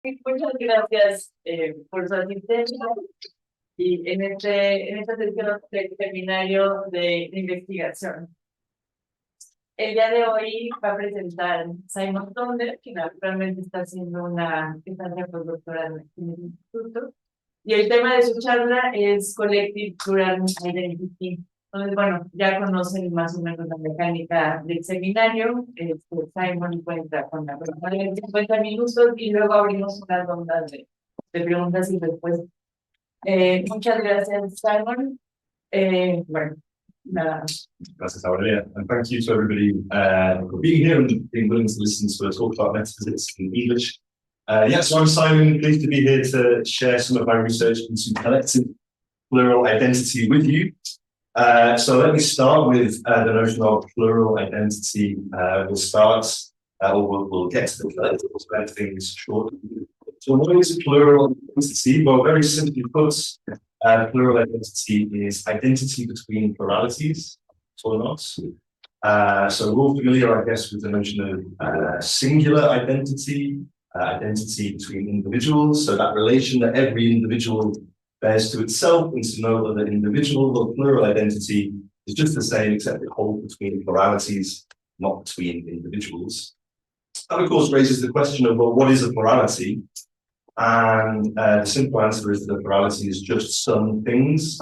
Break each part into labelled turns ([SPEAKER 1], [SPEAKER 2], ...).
[SPEAKER 1] Muchas gracias por su asistencia y en esta sesión del Seminario de Investigación. El día de hoy va a presentar Simon Thunder, que actualmente está haciendo una estancia postdoctoral en el Instituto, y el tema de su charla es Colective, Plural, Identity. Entonces, bueno, ya conocen más o menos la mecánica del seminario. Simon cuenta con la programación de 50 minutos y luego abrimos una ronda de preguntas y respuestas. Muchas gracias, Simon. Bueno, nada.
[SPEAKER 2] Gracias, Aurelia, and thank you to everybody for being here and being willing to listen to us talk about metaphysics in English. So I'm Simon, pleased to be here to share some of my research into collective plural identity with you. So let me start with the notion of plural identity. We'll get to the collective things shortly. So what is plural identity? Well, very simply put, plural identity is identity between pluralities, or not. So we're all familiar, I guess, with the notion of singular identity, identity between individuals. So that relation that every individual bears to itself and to no other individual. Well, plural identity is just the same, except it holds between pluralities, not between individuals. That, of course, raises the question of, well, what is a plurality? And the simple answer is that a plurality is just some things.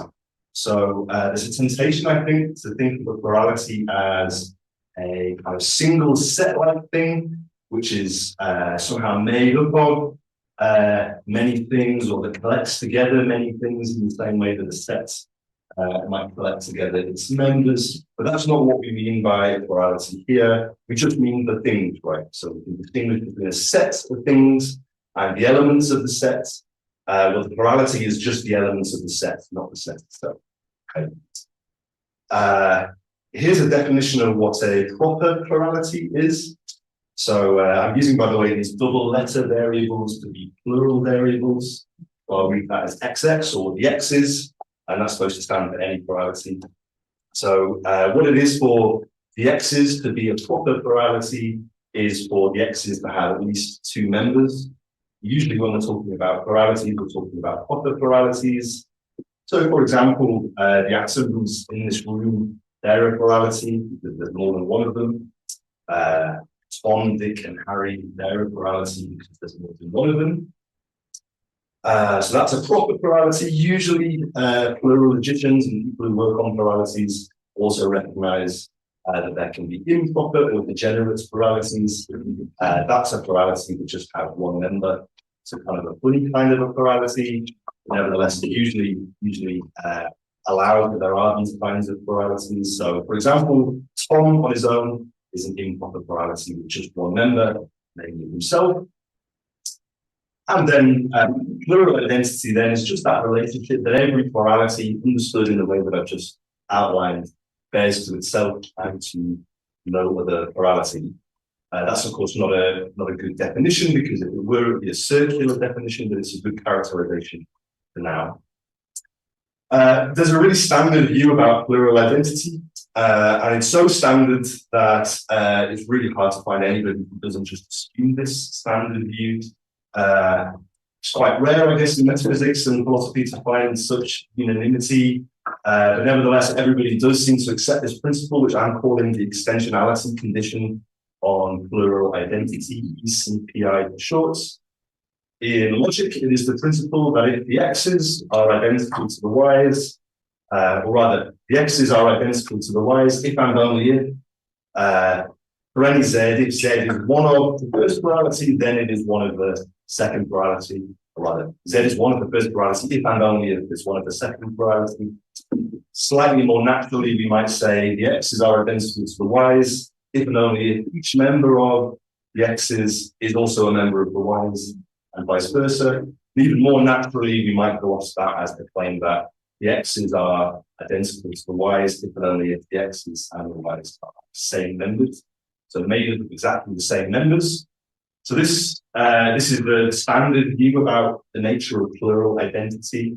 [SPEAKER 2] So there's a temptation, I think, to think of a plurality as a kind of single set-like thing, which is somehow made up of many things, or that collects together many things in the same way that a set might collect together its members. But that's not what we mean by a plurality here. We just mean the things, right? So we can distinguish between a set of things and the elements of the set. Well, the plurality is just the elements of the set, not the set itself. Okay. Here's a definition of what a proper plurality is. So I'm using, by the way, these double letter variables to be plural variables. Well, I'll read that as XX or the X's, and that's supposed to stand for any plurality. So what it is for the X's to be a proper plurality is for the X's to have at least two members. Usually when we're talking about pluralities, we're talking about proper pluralities. So, for example, the atoms in this room, they're a plurality because there's more than one of them. Tom, Dick, and Harry, they're a plurality because there's more than one of them. So that's a proper plurality. Usually, plural logicians and people who work on pluralities also recognize that there can be improper or degenerate pluralities. That's a plurality that just have one member. So kind of a funny kind of a plurality. Nevertheless, it usually allows that there are these kinds of pluralities. So, for example, Tom on his own is an improper plurality with just one member, namely himself. And then plural identity then is just that relationship that every plurality, understood in the way that I've just outlined, bears to itself and to no other plurality. That's, of course, not a good definition, because if it were, it would be a circular definition, but it's a good characterization for now. There's a really standard view about plural identity, and it's so standard that it's really hard to find anybody who doesn't just assume this standard view. It's quite rare, I guess, in metaphysics and philosophy to find such unanimity, but nevertheless, everybody does seem to accept this principle, which I'm calling the extensionality condition on plural identity, ECPI for short. In logic, it is the principle that if the X's are identical to the Y's, or rather, the X's are identical to the Y's if and only if, for any Z, if Z is one of the first plurality, then it is one of the second plurality, or rather, Z is one of the first plurality if and only if it's one of the second plurality. Slightly more naturally, we might say the X's are identical to the Y's if and only if each member of the X's is also a member of the Y's, and vice versa. And even more naturally, we might go off that as the claim that the X's are identical to the Y's if and only if the X's and the Y's are the same members. So made up of exactly the same members. So this is the standard view about the nature of plural identity.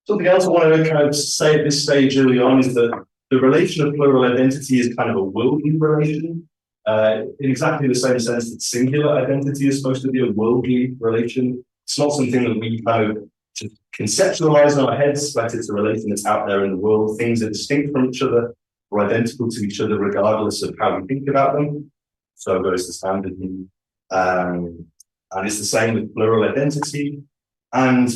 [SPEAKER 2] Something else I want to kind of say at this stage early on is that the relation of plural identity is kind of a worldly relation. in exactly the same sense that singular identity is supposed to be a worldly relation. It's not something that we kind of just conceptualize in our heads, but it's a relation that's out there in the world. Things are distinct from each other or identical to each other, regardless of how we think about them. So goes the standard meaning. And it's the same with plural identity. And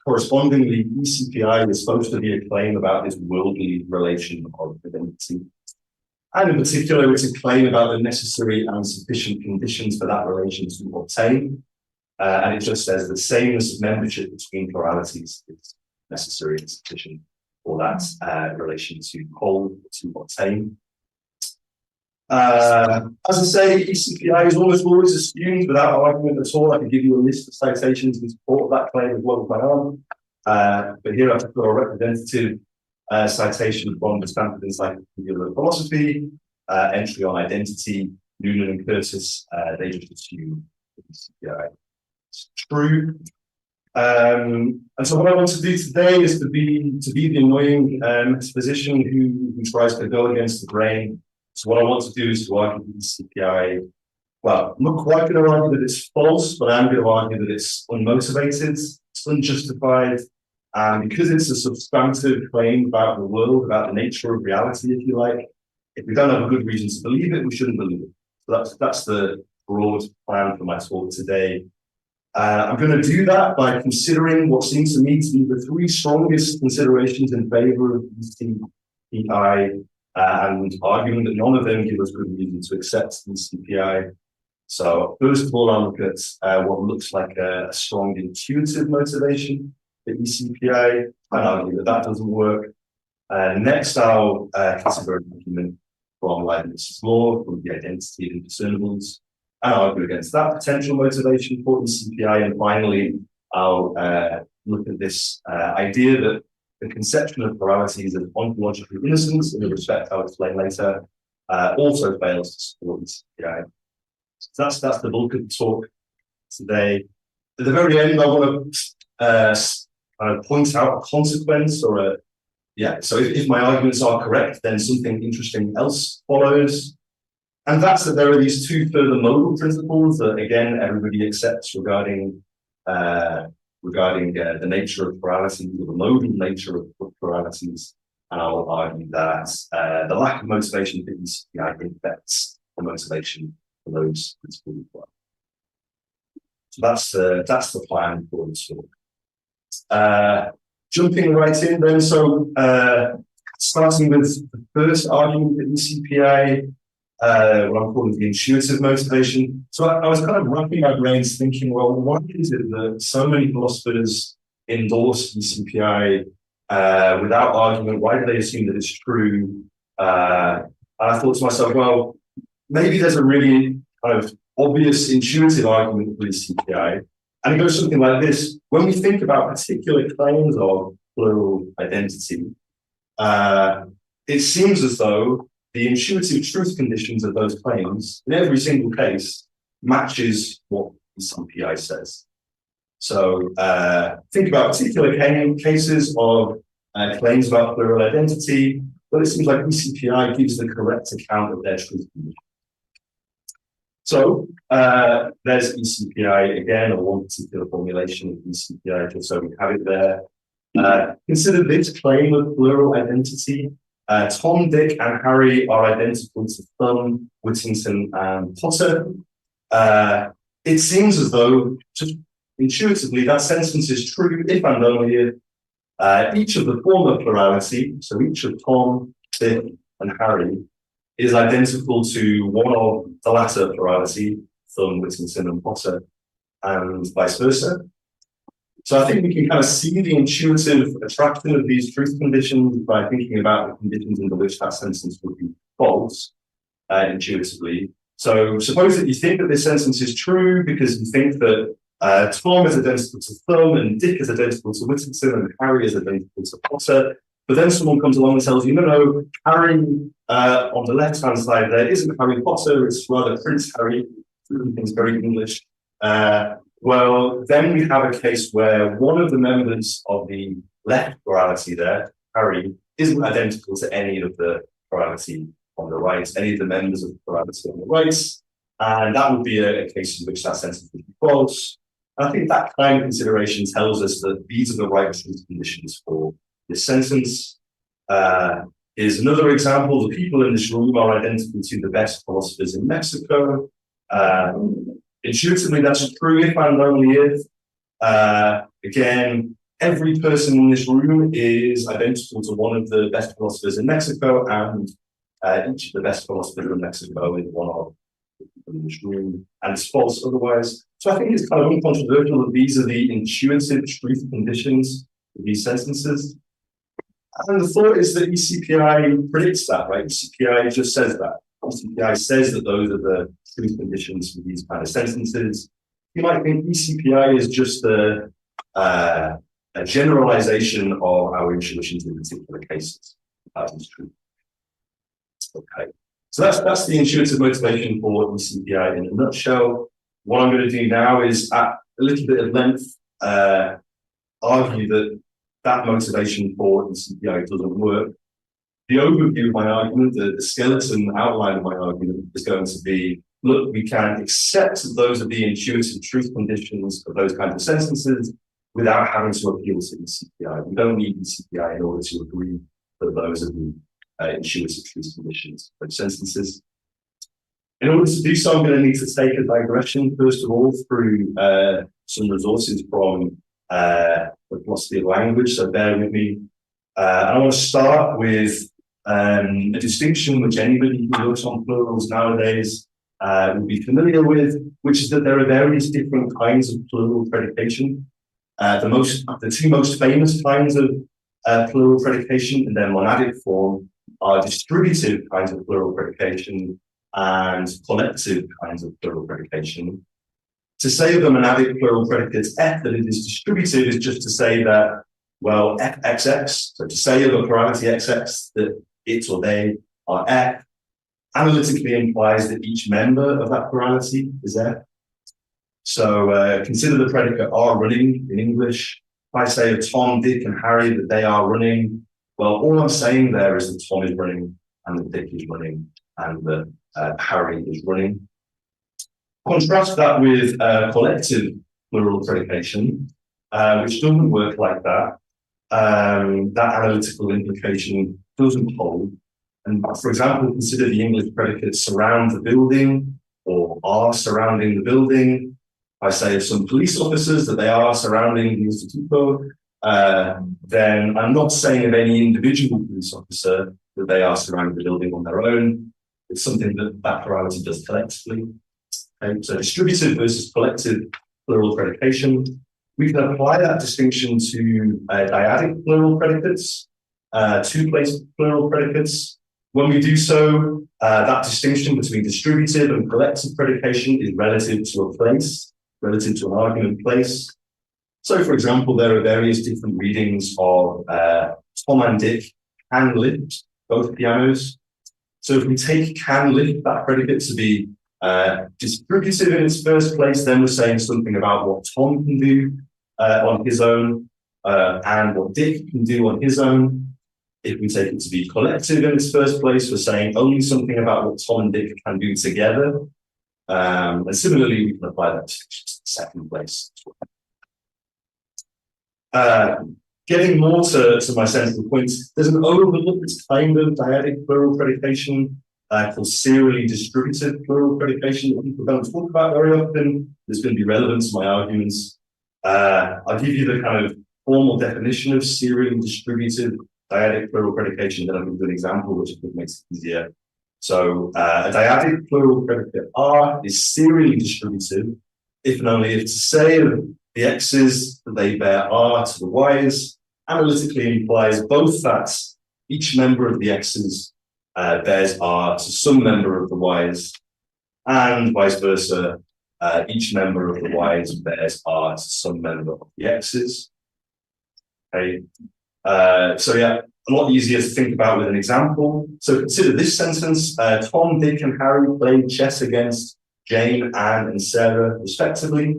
[SPEAKER 2] correspondingly, ECPI is supposed to be a claim about this worldly relation of identity. And in particular, it's a claim about the necessary and sufficient conditions for that relation to obtain. And it just says the sameness of membership between pluralities is necessary and sufficient for that relation to hold, to obtain. As I say, ECPI is almost always assumed without argument at all. I can give you a list of citations in support of that claim as well as my own. But here I've got a representative citation from the Stanford Encyclopedia of Philosophy, entry on identity, Noonan and Curtis. They just assume ECPI is true. And so what I want to do today is to be the annoying physician who tries to go against the grain. So what I want to do is to argue that ECPI, well, I'm not quite going to argue that it's false, but I'm going to argue that it's unmotivated, it's unjustified, and because it's a substantive claim about the world, about the nature of reality, if you like, if we don't have a good reason to believe it, we shouldn't believe it. So that's the broad plan for my talk today. I'm going to do that by considering what seems to me to be the three strongest considerations in favor of ECPI, and arguing that none of them give us good reason to accept ECPI. So first of all, I'll look at what looks like a strong intuitive motivation for ECPI, and argue that that doesn't work. Next, I'll consider an argument from Leibniz's law, from the identity of indiscernibles, and argue against that potential motivation for ECPI. And finally, I'll look at this idea that the conception of pluralities as ontological innocence, in the respect I'll explain later, also fails to support ECPI. So that's the bulk of the talk today. At the very end, I want to point out a consequence or a, so if my arguments are correct, then something interesting else follows. And that's that there are these two further modal principles that, again, everybody accepts regarding the nature of plurality, or the modal nature of pluralities. And I'll argue that the lack of motivation for ECPI affects the motivation for those principles as well. So that's the plan for this talk. Jumping right in then, so starting with the first argument for ECPI, what I'm calling the intuitive motivation. So I was kind of wrapping my brains thinking, well, why is it that so many philosophers endorse ECPI without argument? Why do they assume that it's true? And I thought to myself, well, maybe there's a really kind of obvious intuitive argument for ECPI. And it goes something like this. When we think about particular claims of plural identity, it seems as though the intuitive truth conditions of those claims, in every single case, matches what ECPI says. So think about particular cases of claims about plural identity, but it seems like ECPI gives the correct account of their truth condition. So there's ECPI again, or one particular formulation of ECPI, just so we have it there. Consider this claim of plural identity. Tom, Dick, and Harry are identical to Thumb, Whittington, and Potter. It seems as though, just intuitively, that sentence is true if and only if each of the former plurality, so each of Tom, Dick, and Harry, is identical to one of the latter plurality, Thumb, Whittington, and Potter, and vice versa. So I think we can kind of see the intuitive attraction of these truth conditions by thinking about the conditions under which that sentence would be false intuitively. So suppose that you think that this sentence is true because you think that Tom is identical to Thumb and Dick is identical to Whittington and Harry is identical to Potter. But then someone comes along and tells you, no, Harry on the left-hand side there isn't Harry Potter, it's rather Prince Harry. It's very English. Well, then we have a case where one of the members of the left plurality there, Harry, isn't identical to any of the plurality on the right, any of the members of the plurality on the right, and that would be a case in which that sentence would be false. And I think that kind of consideration tells us that these are the right truth conditions for this sentence. Here's another example. The people in this room are identical to the best philosophers in Mexico. Intuitively, that's true if and only if. Again, every person in this room is identical to one of the best philosophers in Mexico, and each of the best philosophers in Mexico is one of the people in this room, and it's false otherwise. So I think it's kind of uncontroversial that these are the intuitive truth conditions of these sentences. And the thought is that ECPI predicts that, right? ECPI just says that. ECPI says that those are the truth conditions for these kind of sentences. You might think ECPI is just a generalization of our intuitions in particular cases. That is true. Okay, so that's the intuitive motivation for ECPI in a nutshell. What I'm going to do now is, at a little bit of length, argue that motivation for ECPI doesn't work. The overview of my argument, the skeleton outline of my argument, is going to be: look, we can accept that those are the intuitive truth conditions of those kinds of sentences without having to appeal to ECPI. We don't need ECPI in order to agree that those are the intuitive truth conditions of sentences. In order to do so, I'm going to need to take a digression, first of all, through some resources from the philosophy of language, so bear with me. I want to start with a distinction which anybody who works on plurals nowadays will be familiar with, which is that there are various different kinds of plural predication. The two most famous kinds of plural predication in their monadic form are distributive kinds of plural predication and collective kinds of plural predication. To say of the monadic plural predicates F that it is distributive is just to say that, well, XX, so to say of a plurality XX that it or they are F, analytically implies that each member of that plurality is F. So consider the predicate are running in English. If I say of Tom, Dick, and Harry that they are running, well, all I'm saying there is that Tom is running, and that Dick is running, and that Harry is running. Contrast that with collective plural predication, which doesn't work like that. That analytical implication doesn't hold. And for example, consider the English predicates surround the building or are surrounding the building. I say of some police officers that they are surrounding the Instituto, then I'm not saying of any individual police officer that they are surrounding the building on their own. It's something that that plurality does collectively. Okay? So distributive versus collective plural predication. We can apply that distinction to dyadic plural predicates, two-place plural predicates. When we do so, that distinction between distributive and collective predication is relative to a place, relative to an argument place. So, for example, there are various different readings of Tom and Dick can lift both pianos. So if we take can lift, that predicate, to be distributive in its first place, then we're saying something about what Tom can do on his own and what Dick can do on his own. If we take it to be collective in its first place, we're saying only something about what Tom and Dick can do together. And similarly, we can apply that to the second place. Getting more to my central points, there's an overlooked kind of dyadic plural predication called serially distributive plural predication that people don't talk about very often. There's going to be relevant to my arguments. I'll give you the kind of formal definition of serially distributive dyadic plural predication, then I'll give you an example which I think makes it easier. So a dyadic plural predicate R is serially distributive if and only if to say of the x's that they bear R to the y's analytically implies both that each member of the x's bears R to some member of the y's, and vice versa, each member of the y's bears R to some member of the x's. Okay. So yeah, a lot easier to think about with an example. So consider this sentence: Tom, Dick, and Harry played chess against Jane, Anne, and Sarah, respectively.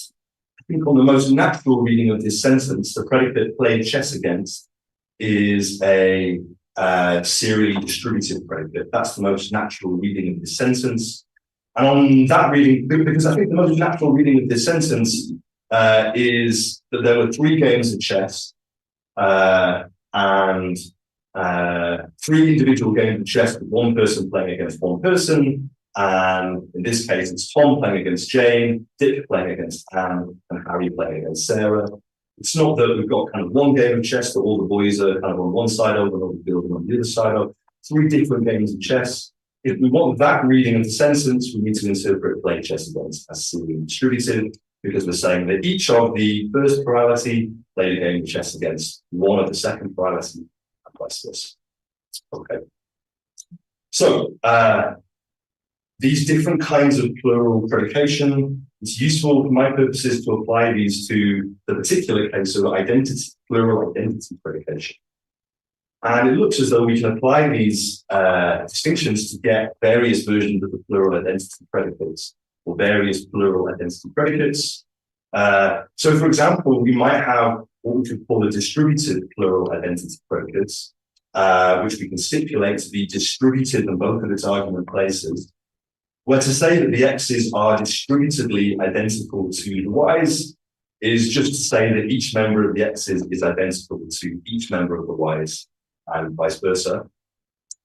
[SPEAKER 2] I think on the most natural reading of this sentence, the predicate played chess against is a serially distributed predicate. That's the most natural reading of this sentence. And on that reading, because I think the most natural reading of this sentence is that there were 3 games of chess and 3 individual games of chess with one person playing against one person. And in this case, it's Tom playing against Jane, Dick playing against Anne, and Harry playing against Sarah. It's not that we've got kind of one game of chess that all the boys are kind of on one side of and all the girls are on the other side of. 3 different games of chess. If we want that reading of the sentence, we need to interpret playing chess against as serially distributed, because we're saying that each of the first plurality played a game of chess against one of the second plurality, and vice versa. Okay. So, these different kinds of plural predication, it's useful for my purposes to apply these to the particular case of identity, plural identity predication. And it looks as though we can apply these distinctions to get various versions of the plural identity predicates, or various plural identity predicates. So for example, we might have what we could call a distributed plural identity predicates, which we can stipulate to be distributed in both of its argument places, where to say that the x's are distributively identical to the y's is just to say that each member of the x's is identical to each member of the y's, and vice versa.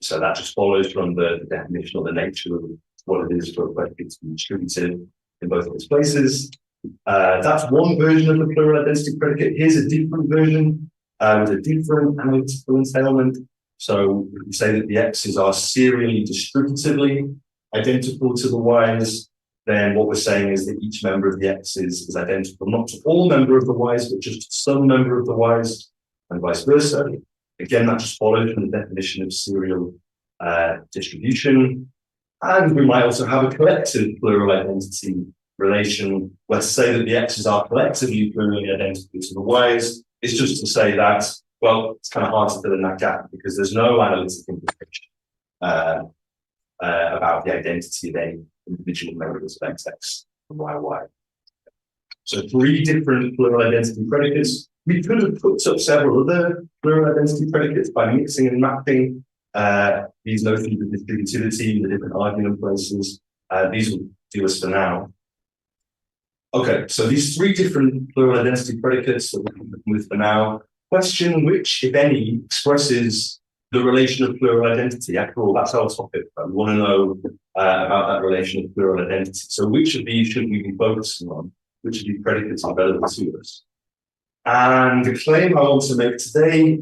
[SPEAKER 2] So that just follows from the definition or the nature of what it is for a predicate to be distributed in both of its places. That's one version of the plural identity predicate. Here's a different version with a different analytical entailment. So we say that the x's are serially distributively identical to the y's, then what we're saying is that each member of the x's is identical not to all member of the y's, but just to some member of the y's, and vice versa. Again, that just follows from the definition of serial distribution. And we might also have a collective plural identity relation, where to say that the x's are collectively plurally identical to the y's is just to say that, well, it's kind of hard to fill in that gap because there's no analytic implication about the identity of any individual members of XX and YY. So 3 different plural identity predicates. We could have put up several other plural identity predicates by mixing and mapping these notions of distributivity in the different argument places. These will do us for now. Okay, so these 3 different plural identity predicates that we're working with for now. Question which, if any, expresses the relation of plural identity. After all, that's our topic. We want to know about that relation of plural identity. So which of these should we be focusing on? Which of these predicates are relevant to us? And the claim I want to make today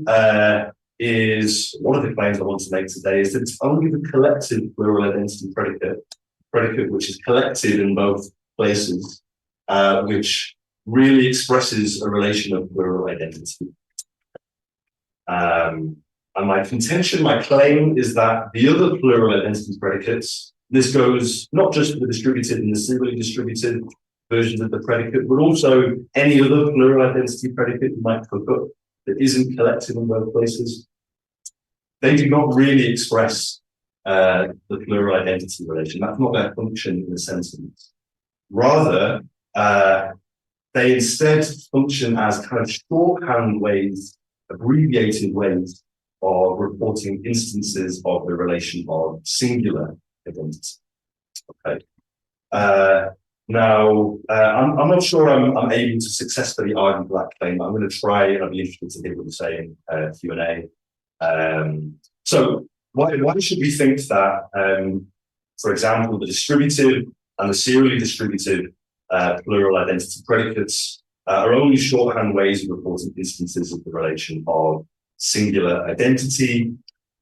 [SPEAKER 2] one of the claims I want to make today is that it's only the collective plural identity predicate which is collected in both places, which really expresses a relation of plural identity. And my contention, my claim, is that the other plural identity predicates, this goes not just for the distributed and the serially distributed versions of the predicate, but also any other plural identity predicate you might cook up that isn't collected in both places. They do not really express the plural identity relation. That's not their function in a sentence. Rather, they instead function as kind of shorthand ways, abbreviated ways of reporting instances of the relation of singular identity. Okay. Now, I'm not sure I'm able to successfully argue that claim, but I'm going to try, and I'll be interested to hear what you say in Q&A. So why should we think that, for example, the distributive and the serially distributed plural identity predicates are only shorthand ways of reporting instances of the relation of singular identity?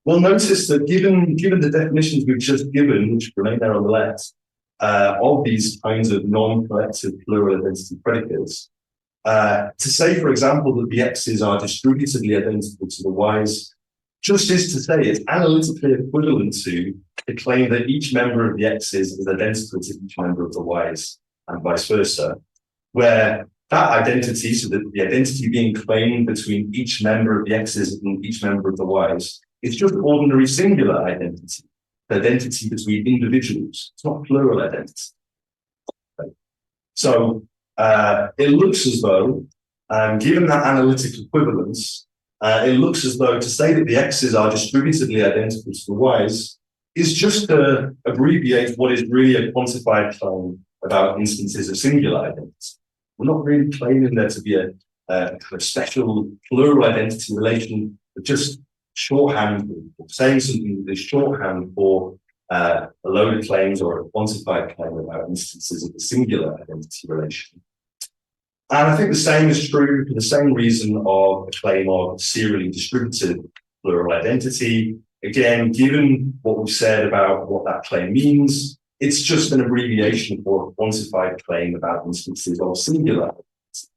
[SPEAKER 2] Well, notice that given the definitions we've just given, which remain there on the left, of these kinds of non-collective plural identity predicates, to say, for example, that the x's are distributively identical to the y's, just is to say it's analytically equivalent to the claim that each member of the x's is identical to each member of the y's, and vice versa, where that identity, so that the identity being claimed between each member of the x's and each member of the y's, is just ordinary singular identity, the identity between individuals. It's not plural identity. Okay. So it looks as though, given that analytic equivalence, it looks as though to say that the x's are distributively identical to the y's is just to abbreviate what is really a quantified claim about instances of singular identity. We're not really claiming there to be a kind of special plural identity relation, but just shorthand, saying something that is shorthand for a load of claims or a quantified claim about instances of the singular identity relation. And I think the same is true for the same reason of a claim of serially distributed plural identity. Again, given what we've said about what that claim means, it's just an abbreviation for a quantified claim about instances of singular identity.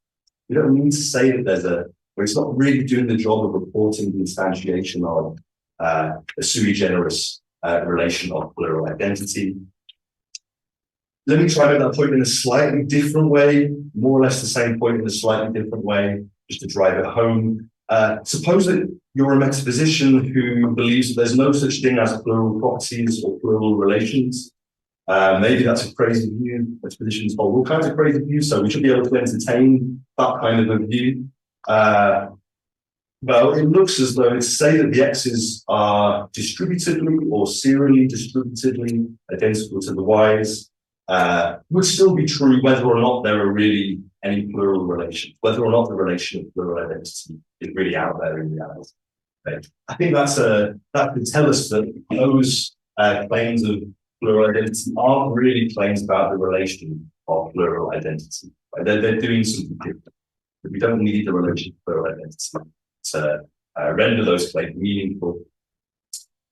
[SPEAKER 2] We don't mean to say that there's but it's not really doing the job of reporting the instantiation of a sui generis relation of plural identity. Let me try to make that point in a slightly different way, more or less the same point in a slightly different way, just to drive it home. Suppose that you're a metaphysician who believes that there's no such thing as plural properties or plural relations. Maybe that's a crazy view. Metaphysicians hold all kinds of crazy views, so we should be able to entertain that kind of a view. Well, it looks as though to say that the x's are distributively or serially distributively identical to the y's would still be true whether or not there are really any plural relations, whether or not the relation of plural identity is really out there in reality. Okay. I think that could tell us that those claims of plural identity aren't really claims about the relation of plural identity. Right? They're doing something different. We don't need the relation of plural identity to render those claims meaningful.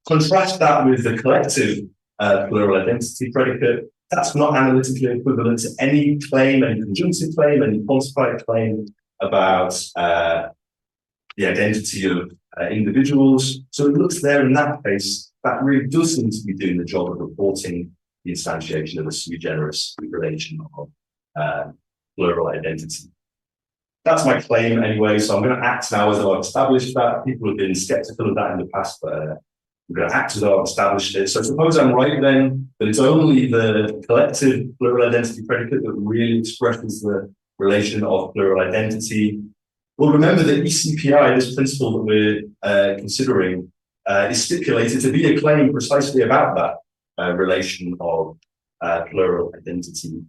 [SPEAKER 2] Contrast that with the collective plural identity predicate. That's not analytically equivalent to any claim, any conjunctive claim, any quantified claim about the identity of individuals. So it looks there in that case, that really does seem to be doing the job of reporting the instantiation of a sui generis relation of plural identity. That's my claim anyway, so I'm going to act now as though I've established that. People have been skeptical of that in the past, but I'm going to act as though I've established it. So suppose I'm right then, that it's only the collective plural identity predicate that really expresses the relation of plural identity. Well, remember that ECPI, this principle that we're considering, is stipulated to be a claim precisely about that relation of plural identity.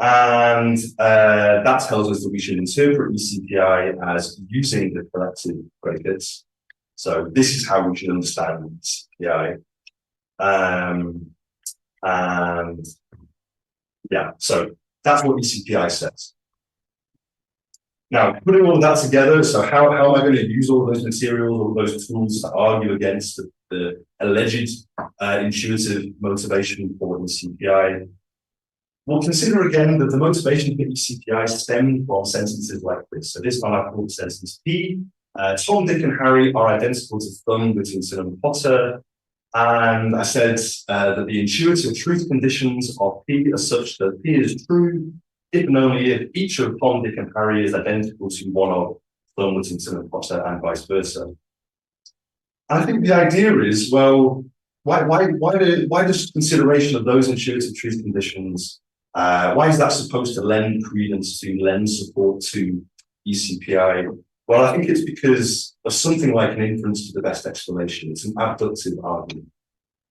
[SPEAKER 2] And that tells us that we should interpret ECPI as using the collective predicates. So this is how we should understand ECPI. And yeah, so that's what ECPI says. Now, putting all of that together, so how am I going to use all of those materials, all of those tools to argue against the alleged intuitive motivation for ECPI? We'll consider again that the motivation for ECPI stemmed from sentences like this. So this one I called sentence P. Tom, Dick, and Harry are identical to Thumb, Whittington, and Potter. And I said that the intuitive truth conditions of P are such that P is true if and only if each of Tom, Dick, and Harry is identical to one of Thumb, Whittington, and Potter, and vice versa. I think the idea is, well, why does consideration of those intuitive truth conditions, why is that supposed to lend credence to, lend support to ECPI? Well, I think it's because of something like an inference to the best explanation. It's an abductive argument.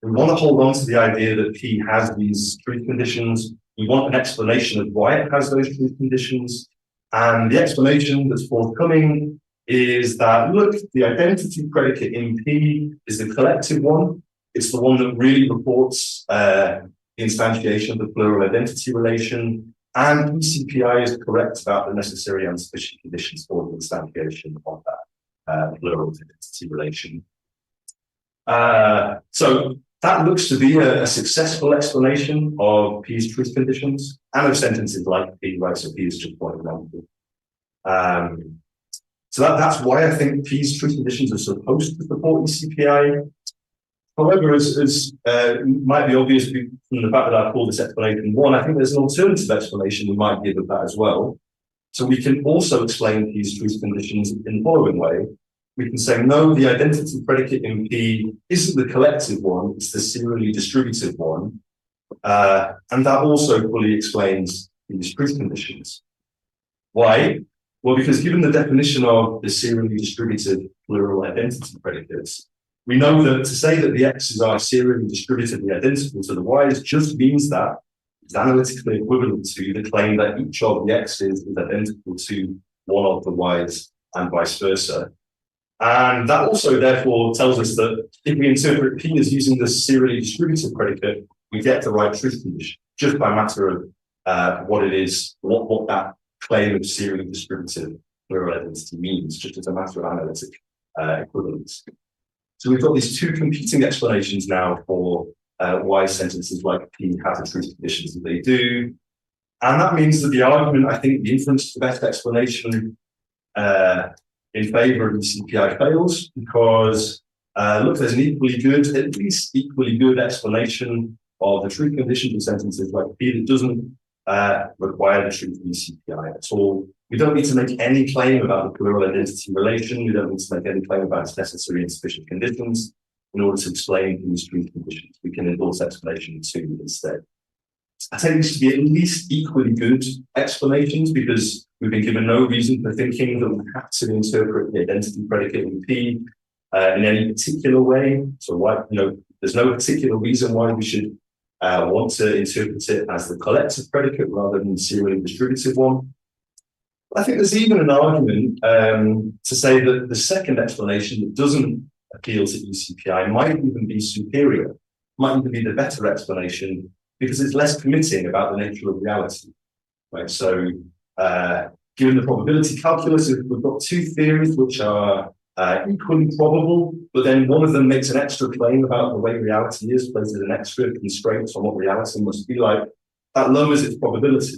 [SPEAKER 2] We want to hold on to the idea that P has these truth conditions. We want an explanation of why it has those truth conditions. And the explanation that's forthcoming is that, look, the identity predicate in P is the collective one. It's the one that really reports the instantiation of the plural identity relation. And ECPI is correct about the necessary and sufficient conditions for the instantiation of that plural identity relation. So that looks to be a successful explanation of P's truth conditions and of sentences like P, right? So P is just one example. So that's why I think P's truth conditions are supposed to support ECPI. However, as might be obvious from the fact that I've called this explanation one, I think there's an alternative explanation we might give of that as well. So we can also explain P's truth conditions in the following way. We can say, no, the identity predicate in P isn't the collective one, it's the serially distributive one. And that also fully explains P's truth conditions. Why? Well, because given the definition of the serially distributed plural identity predicates, we know that to say that the x's are serially distributively identical to the y's just means that it's analytically equivalent to the claim that each of the x's is identical to one of the y's and vice versa. And that also therefore tells us that if we interpret P as using the serially distributed predicate, we get the right truth condition just by matter of what it is, what that claim of serially distributed plural identity means, just as a matter of analytic equivalence. So we've got these two competing explanations now for why sentences like P have the truth conditions that they do. And that means that the argument, I think, the inference to the best explanation in favor of the CPI fails, because look, there's an equally good, at least equally good explanation of the truth conditions of sentences like P that doesn't require the truth of the CPI at all. We don't need to make any claim about the plural identity relation. We don't need to make any claim about its necessary and sufficient conditions in order to explain these truth conditions. We can endorse explanation 2 instead. I take these to be at least equally good explanations because we've been given no reason for thinking that we have to interpret the identity predicate in P in any particular way. So why, there's no particular reason why we should want to interpret it as the collective predicate rather than the serially distributive one. I think there's even an argument to say that the second explanation that doesn't appeal to eCPI might even be superior, might even be the better explanation because it's less committing about the nature of reality. Right? So given the probability calculus, we've got two theories which are equally probable, but then one of them makes an extra claim about the way reality is, places an extra constraint on what reality must be like, that lowers its probability.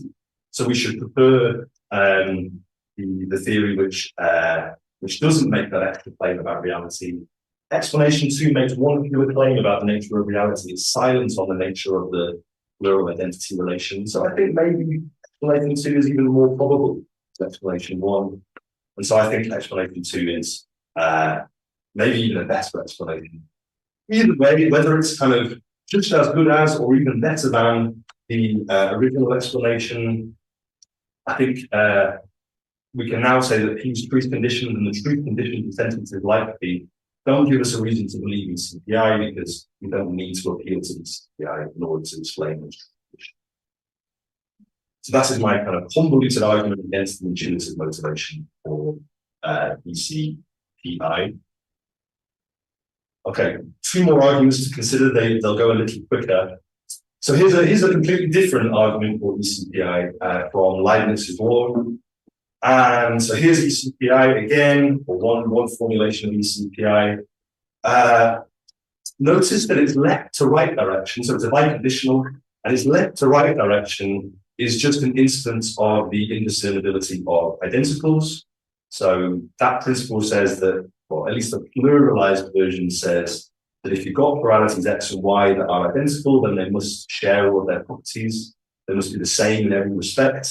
[SPEAKER 2] So we should prefer the theory which doesn't make that extra claim about reality. Explanation 2 makes one fewer claim about the nature of reality. It's silent on the nature of the plural identity relation. So I think maybe explanation 2 is even more probable than explanation 1. And so I think explanation 2 is maybe even a better explanation. Either way, whether it's kind of just as good as or even better than the original explanation, I think we can now say that P's truth conditions and the truth conditions of sentences like P don't give us a reason to believe in CPI because we don't need to appeal to the CPI in order to explain the truth condition. So that is my kind of convoluted argument against the intuitive motivation for ECPI. Okay, 2 more arguments to consider. They'll go a little quicker. So here's a completely different argument for ECPI from Leibniz's law. And so here's ECPI again, or one formulation of ECPI. Notice that it's left to right direction, so it's a biconditional, and its left to right direction is just an instance of the indiscernibility of identicals. So that principle says that, or at least the pluralized version says that if you've got pluralities X and Y that are identical, then they must share all of their properties. They must be the same in every respect.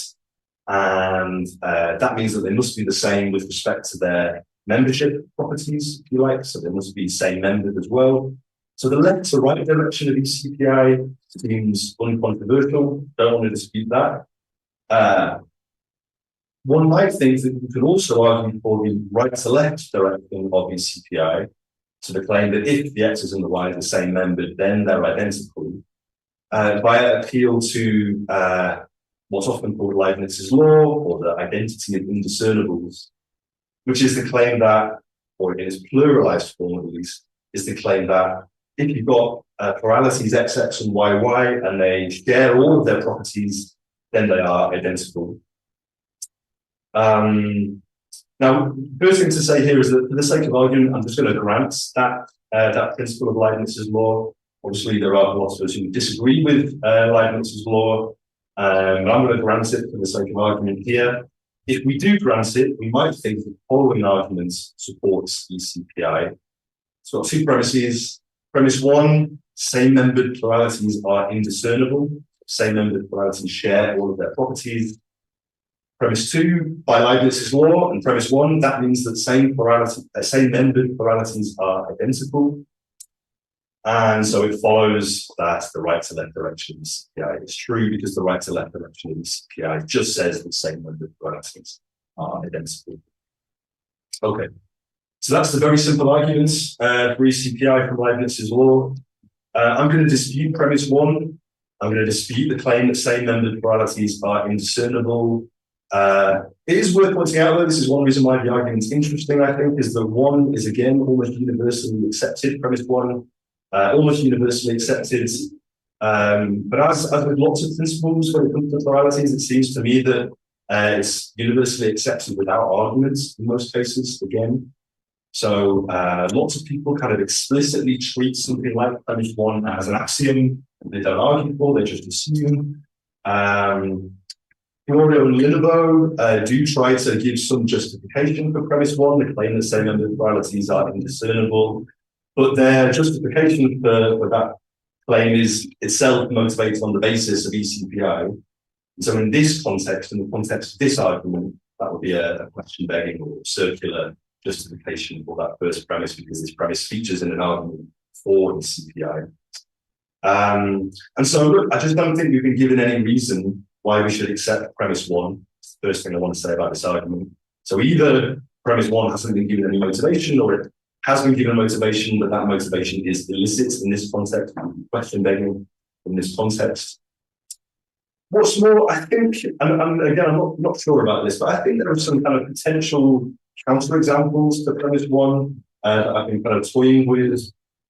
[SPEAKER 2] And that means that they must be the same with respect to their membership properties, if you like. So they must be same membered as well. So the left to right direction of ECPI seems uncontroversial. Don't want to dispute that. One might think that you can also argue for the right to left direction of ECPI, so the claim that if the X's and the Y's are same membered, then they're identical, by appeal to what's often called Leibniz's law, or the identity of indiscernibles, which is the claim that, or in its pluralized form at least, is the claim that if you've got pluralities XX and YY and they share all of their properties, then they are identical. Now, first thing to say here is that for the sake of argument, I'm just going to grant that principle of Leibniz's law. Obviously, there are philosophers who disagree with Leibniz's law, but I'm going to grant it for the sake of argument here. If we do grant it, we might think that the following argument supports ECPI. It's got 2 premises. Premise 1, same-membered pluralities are indiscernible. Same-membered pluralities share all of their properties. Premise 2, by Leibniz's law, and premise 1, that means that same-membered pluralities are identical. And so it follows that the right to left direction of CPI is true because the right to left direction of CPI just says the same membered pluralities are identical. Okay, so that's the very simple arguments for ECPI from Leibniz's law. I'm going to dispute premise one. I'm going to dispute the claim that same-membered pluralities are indiscernible. It is worth pointing out, though, this is one reason why the argument is interesting, I think, is that one is, again, almost universally accepted, premise one, almost universally accepted. But as with lots of principles when it comes to pluralities, it seems to me that it's universally accepted without arguments in most cases, again. So lots of people kind of explicitly treat something like premise one as an axiom. They don't argue for, they just assume. Florio and Linnebaugh do try to give some justification for premise one, the claim that same-membered pluralities are indiscernible, but their justification for that claim is itself motivated on the basis of ECPI. So in this context, in the context of this argument, that would be a question-begging or circular justification for that first premise, because this premise features in an argument for ECPI. And so, look, I just don't think we've been given any reason why we should accept premise one. It's the first thing I want to say about this argument. So either premise one hasn't been given any motivation, or it has been given motivation, but that motivation is illicit in this context, question begging in this context. What's more, I think, and again, I'm not sure about this, but I think there are some kind of potential counterexamples to premise one that I've been kind of toying with.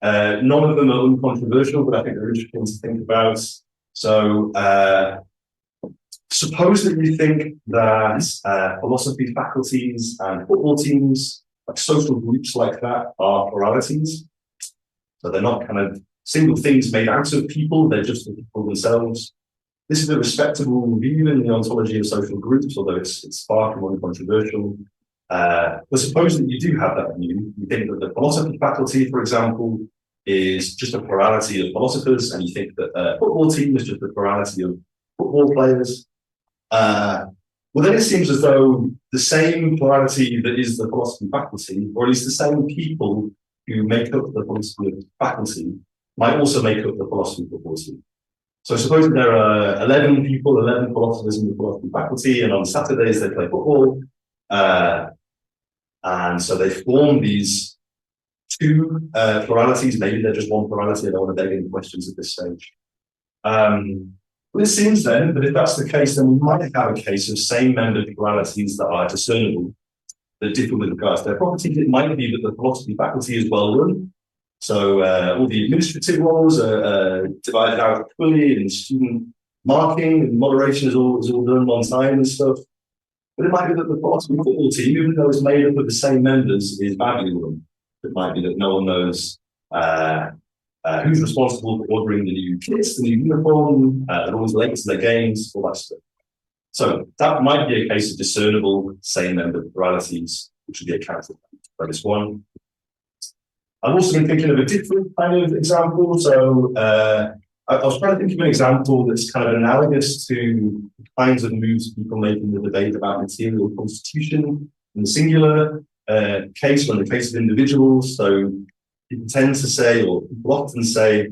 [SPEAKER 2] None of them are uncontroversial, but I think they're interesting to think about. So, suppose that you think that philosophy faculties and football teams, like social groups like that, are pluralities. So they're not kind of single things made out of people, they're just the people themselves. This is a respectable view in the ontology of social groups, although it's far from uncontroversial. But suppose that you do have that view. You think that the philosophy faculty, for example, is just a plurality of philosophers, and you think that a football team is just a plurality of football players. Well, then it seems as though the same plurality that is the philosophy faculty, or at least the same people who make up the philosophy faculty, might also make up the philosophy football team. So suppose that there are 11 people, 11 philosophers in the philosophy faculty, and on Saturdays they play football. And so they form these two pluralities. Maybe they're just one plurality. I don't want to beg any questions at this stage. Well, it seems then that if that's the case, then we might have a case of same-membered pluralities that are discernible, that differ with regards to their properties. It might be that the philosophy faculty is well run. So all the administrative roles are divided out fully, and student marking and moderation is all done on time and stuff. But it might be that the philosophy football team, even though it's made up of the same members, is badly run. It might be that no one knows who's responsible for ordering the new kits, the new uniform, they're always late to their games, all that stuff. So that might be a case of discernible same-membered pluralities, which would be accounted for this one. I've also been thinking of a different kind of example. So I was trying to think of an example that's kind of analogous to the kinds of moves people make in the debate about material constitution in the singular case, when the case of individuals. So people tend to say, or people often say,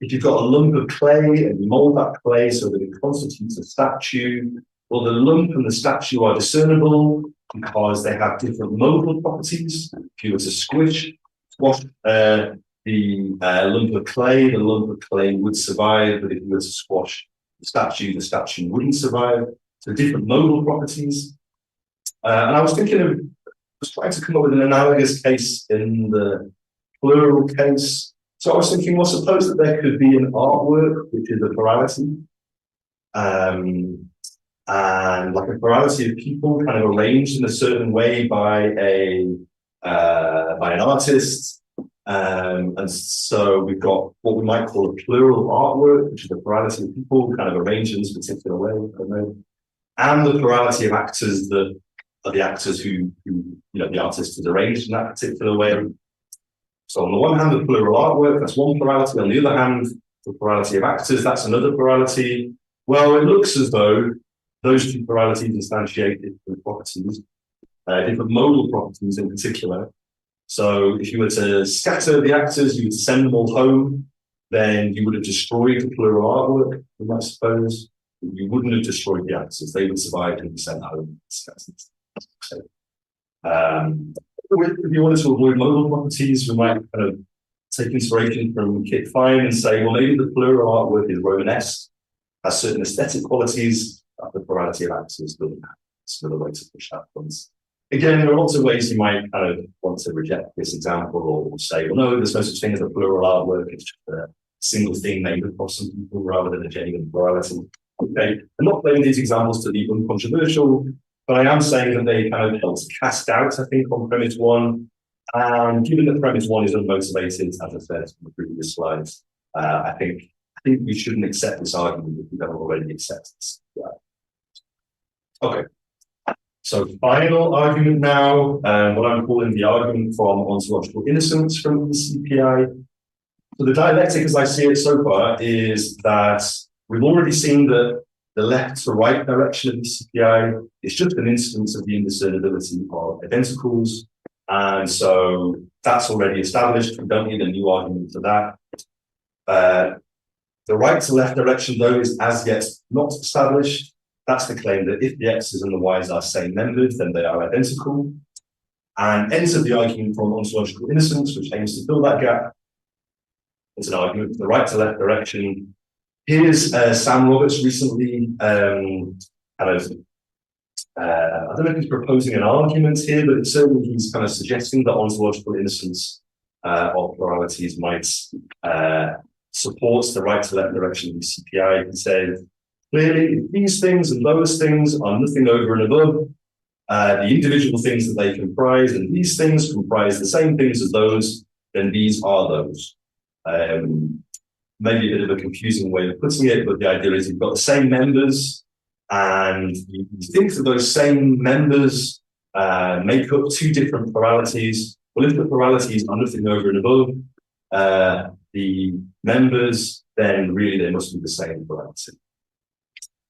[SPEAKER 2] if you've got a lump of clay and you mold that clay so that it constitutes a statue, well, the lump and the statue are discernible because they have different modal properties. If you were to squash the lump of clay, the lump of clay would survive, but if you were to squash the statue wouldn't survive. So different modal properties. And I was trying to come up with an analogous case in the plural case. So I was thinking, well, suppose that there could be an artwork, which is a plurality, and like a plurality of people kind of arranged in a certain way by an artist. And so we've got what we might call a plural artwork, which is a plurality of people kind of arranged in this particular way, I don't know, and the plurality of actors that are the actors who the artist is arranged in that particular way. So on the one hand, the plural artwork, that's one plurality. On the other hand, the plurality of actors, that's another plurality. Well, it looks as though those two pluralities instantiate different properties, different modal properties in particular. So if you were to scatter the actors, you would send them all home, then you would have destroyed the plural artwork, you might suppose. You wouldn't have destroyed the actors. They would survive and be sent home. If you wanted to avoid modal properties, we might kind of take inspiration from Kit Fine and say, well, maybe the plural artwork is Romanesque, has certain aesthetic qualities that the plurality of axes doesn't have. It's another way to push that point. Again, there are lots of ways you might kind of want to reject this example or say, well, no, there's no such thing as a plural artwork. It's just a single thing made across some people rather than a genuine plurality. Okay, I'm not playing these examples to be uncontroversial, but I am saying that they kind of help to cast doubt, I think, on premise one. And given that premise one is unmotivated, as I said in the previous slides, I think we shouldn't accept this argument if we don't already accept this. Yeah. Okay. So final argument now, what I'm calling the argument from ontological innocence from the CPI. So the dialectic, as I see it so far, is that we've already seen that the left to right direction of the CPI is just an instance of the indiscernibility of identicals. And so that's already established. We don't need a new argument for that. The right to left direction, though, is as yet not established. That's the claim that if the x's and the y's are same membered, then they are identical. And enter the argument from ontological innocence, which aims to fill that gap. It's an argument for the right to left direction. Here's Sam Roberts recently I don't know if he's proposing an argument here, but certainly he's kind of suggesting that ontological innocence of pluralities might support the right to left direction of the CPI. He said, clearly, these things and those things are nothing over and above the individual things that they comprise, and these things comprise the same things as those, then these are those. Maybe a bit of a confusing way of putting it, but the idea is you've got the same members, and you think that those same members make up two different pluralities. Well, if the pluralities are nothing over and above the members, then really they must be the same plurality.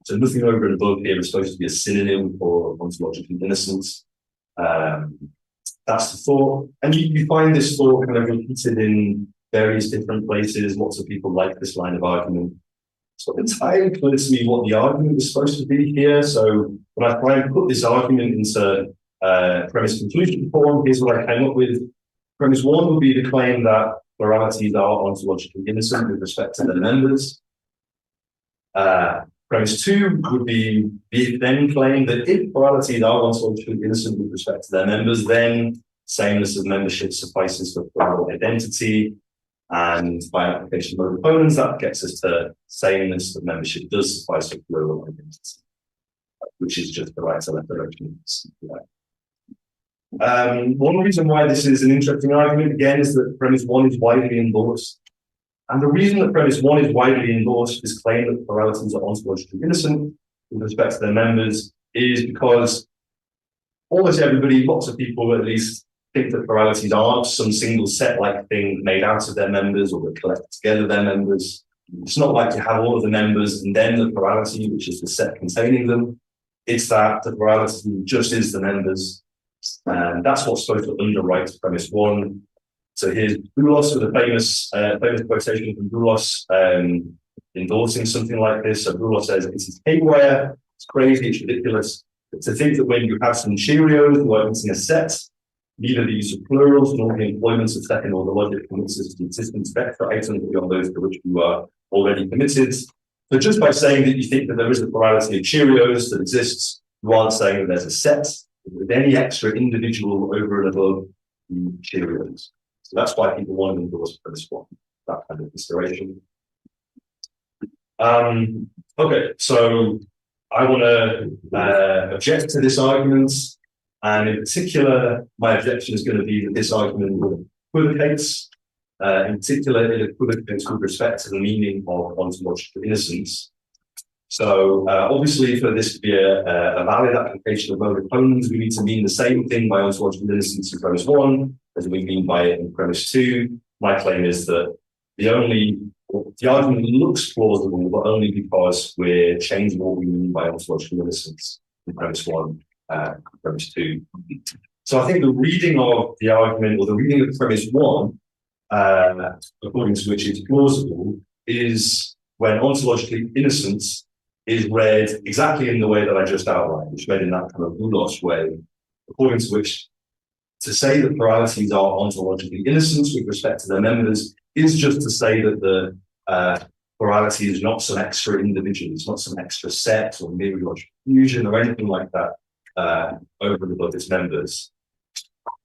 [SPEAKER 2] So nothing over and above here is supposed to be a synonym for ontological innocence. That's the thought. And you find this thought kind of repeated in various different places. Lots of people like this line of argument. It's not entirely clear to me what the argument is supposed to be here. So when I try and put this argument into premise conclusion form, here's what I came up with. Premise one would be the claim that pluralities are ontologically innocent with respect to their members. Premise two would be the then claim that if pluralities are ontologically innocent with respect to their members, then sameness of membership suffices for plural identity. And by application of opponents, that gets us to sameness of membership does suffice for plural identity, which is just the right to left direction. One reason why this is an interesting argument, again, is that premise one is widely endorsed. And the reason that premise one is widely endorsed, this claim that pluralities are ontologically innocent with respect to their members, is because almost everybody, lots of people at least, think that pluralities aren't some single set-like thing made out of their members or that collect together their members. It's not like you have all of the members and then the plurality, which is the set containing them. It's that the plurality just is the members. And that's what's supposed to underwrite premise one. So here's Boulos with a famous quotation from Boulos endorsing something like this. So Boulos says, "This is haywire, it's crazy, it's ridiculous. To think that when you have some Cheerios who are missing a set, neither the use of plurals nor the employment of second order logic commits us to the existence of extra items beyond those to which you are already committed." So just by saying that you think that there is a plurality of Cheerios that exists, you aren't saying that there's a set with any extra individual over and above the Cheerios. So that's why people want to endorse premise one, that kind of consideration. Okay, so I want to object to this argument. And in particular, my objection is going to be that this argument equivocates. In particular, it equivocates with respect to the meaning of ontological innocence. So obviously, for this to be a valid application of mode opponents, we need to mean the same thing by ontological innocence in premise one as we mean by it in premise two. My claim is that the argument looks plausible, but only because we're changing what we mean by ontological innocence in premise one. Premise two. So I think the reading of the argument or the reading of premise one, according to which it's plausible, is when ontologically innocence is read exactly in the way that I just outlined, which read in that kind of doulos way, according to which to say that pluralities are ontologically innocent with respect to their members is just to say that the plurality is not some extra individual, it's not some extra set or mereological fusion or anything like that over and above its members.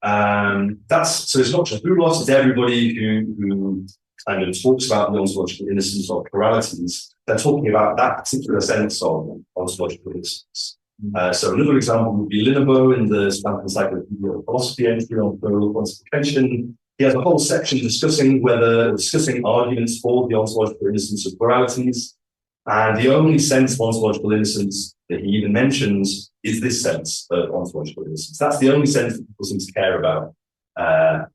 [SPEAKER 2] So it's not just doulos, it's everybody who kind of talks about the ontological innocence of pluralities. They're talking about that particular sense of ontological innocence. So another example would be Linabo in the Spanish Encyclopedia of Philosophy entry on plural quantification. He has a whole section discussing arguments for the ontological innocence of pluralities. And the only sense of ontological innocence that he even mentions is this sense of ontological innocence. That's the only sense that people seem to care about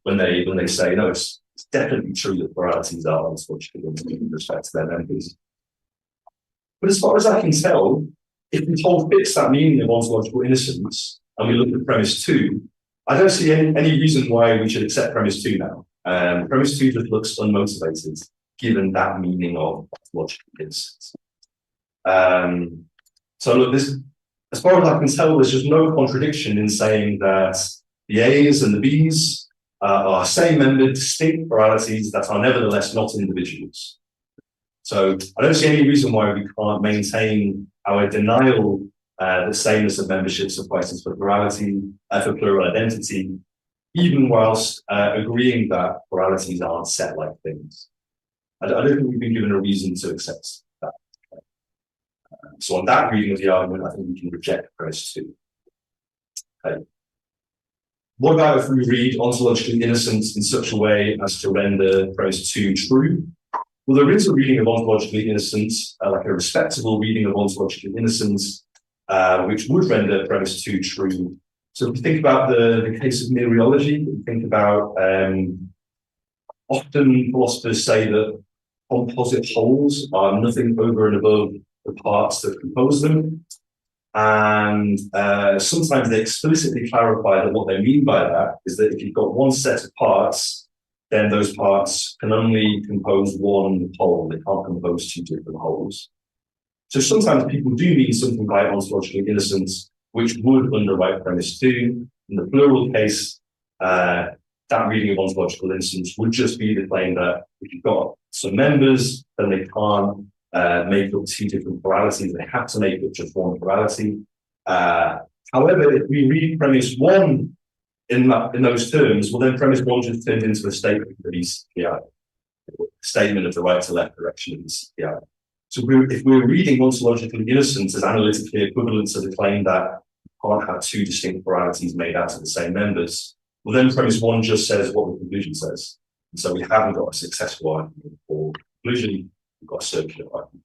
[SPEAKER 2] when they say, no, it's definitely true that pluralities are ontologically innocent with respect to their members. But as far as I can tell, if we hold fixed that meaning of ontological innocence and we look at premise 2, I don't see any reason why we should accept premise 2 now. Premise 2 just looks unmotivated, given that meaning of ontological innocence. So look, as far as I can tell, there's just no contradiction in saying that the A's and the B's are same-membered, distinct pluralities that are nevertheless not individuals. So I don't see any reason why we can't maintain our denial that sameness of membership suffices for plurality, for plural identity, even whilst agreeing that pluralities aren't set like things. I don't think we've been given a reason to accept that. So on that reading of the argument, I think we can reject premise 2. Okay. What about if we read ontologically innocent in such a way as to render premise 2 true? Well, there is a reading of ontologically innocent, like a respectable reading of ontologically innocence, which would render premise 2 true. So if you think about the case of mereology, you think about often philosophers say that composite wholes are nothing over and above the parts that compose them. And sometimes they explicitly clarify that what they mean by that is that if you've got one set of parts, then those parts can only compose one whole. They can't compose two different wholes. So sometimes people do mean something like ontologically innocent, which would underwrite premise 2. In the plural case, that reading of ontological innocence would just be the claim that if you've got some members, then they can't make up two different pluralities. They have to make up just one plurality. However, if we read premise 1 in those terms, well, then premise 1 just turns into a statement of the CPI, a statement of the right to left direction of the CPI. So if we're reading ontologically innocent as analytically equivalent to the claim that you can't have two distinct pluralities made out of the same members, well, then premise 1 just says what the conclusion says. And so we haven't got a successful argument for conclusion, we've got a circular argument.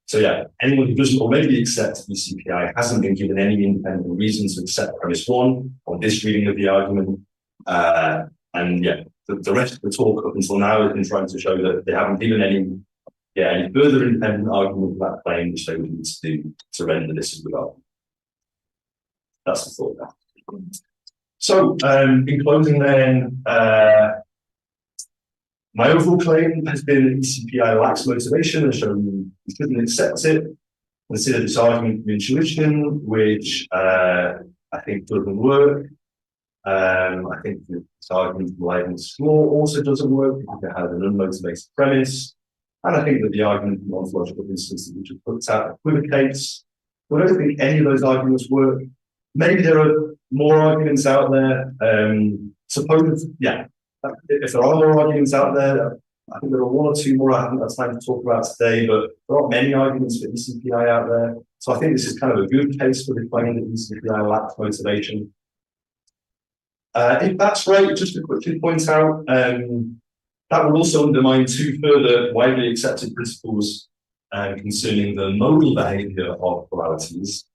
[SPEAKER 2] So yeah, anyone who doesn't already accept the CPI hasn't been given any independent reason to accept premise 1 on this reading of the argument. And yeah, the rest of the talk up until now has been trying to show that they haven't given any further independent argument for that claim, which they would need to do to render this as well. That's the thought there. So, in closing then, my overall claim has been CPI lacks motivation and shown we shouldn't accept it. Consider this argument of intuition, which I think doesn't work. I think this argument of Leibniz's law also doesn't work because it has an unmotivated premise. And I think that the argument of ontological instance which it puts out equivocates. But I don't think any of those arguments work. Maybe there are more arguments out there. If there are more arguments out there, I think there are one or two more I haven't had time to talk about today, but there aren't many arguments for ECPI out there. So I think this is kind of a good case for the claim that ECPI lacks motivation. If that's right, just to quickly point out, that will also undermine two further widely accepted principles concerning the modal behavior of pluralities.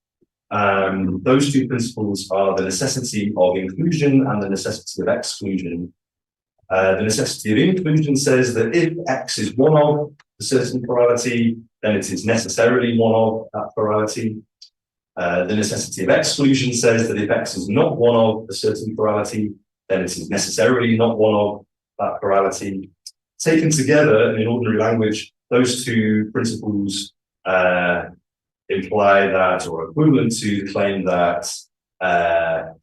[SPEAKER 2] Those two principles are the necessity of inclusion and the necessity of exclusion. The necessity of inclusion says that if X is one of a certain plurality, then it is necessarily one of that plurality. The necessity of exclusion says that if X is not one of a certain plurality, then it is necessarily not one of that plurality. Taken together in ordinary language, those two principles imply that, or equivalent to the claim that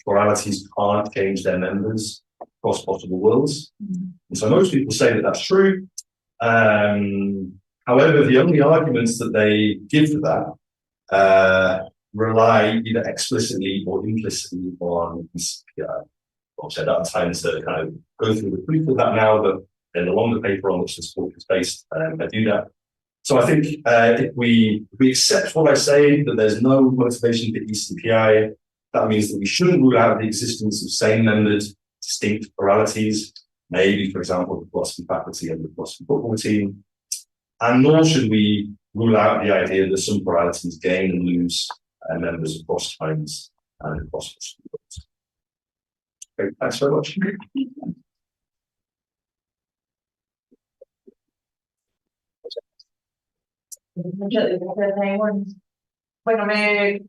[SPEAKER 2] pluralities can't change their members across possible worlds. And so most people say that that's true. However, the only arguments that they give for that rely either explicitly or implicitly on this. Obviously, I don't have time to kind of go through the proof of that now, but in the longer paper on which this talk is based, I do that. So I think if we accept what I say, that there's no motivation for ECPI, that means that we shouldn't rule out the existence of same-membered, distinct pluralities, maybe, for example, the philosophy faculty and the philosophy football team, and nor should we rule out the idea that some pluralities gain and lose members across times and across worlds. Okay, thanks very much.
[SPEAKER 1] Muchas gracias, Simon. Bueno,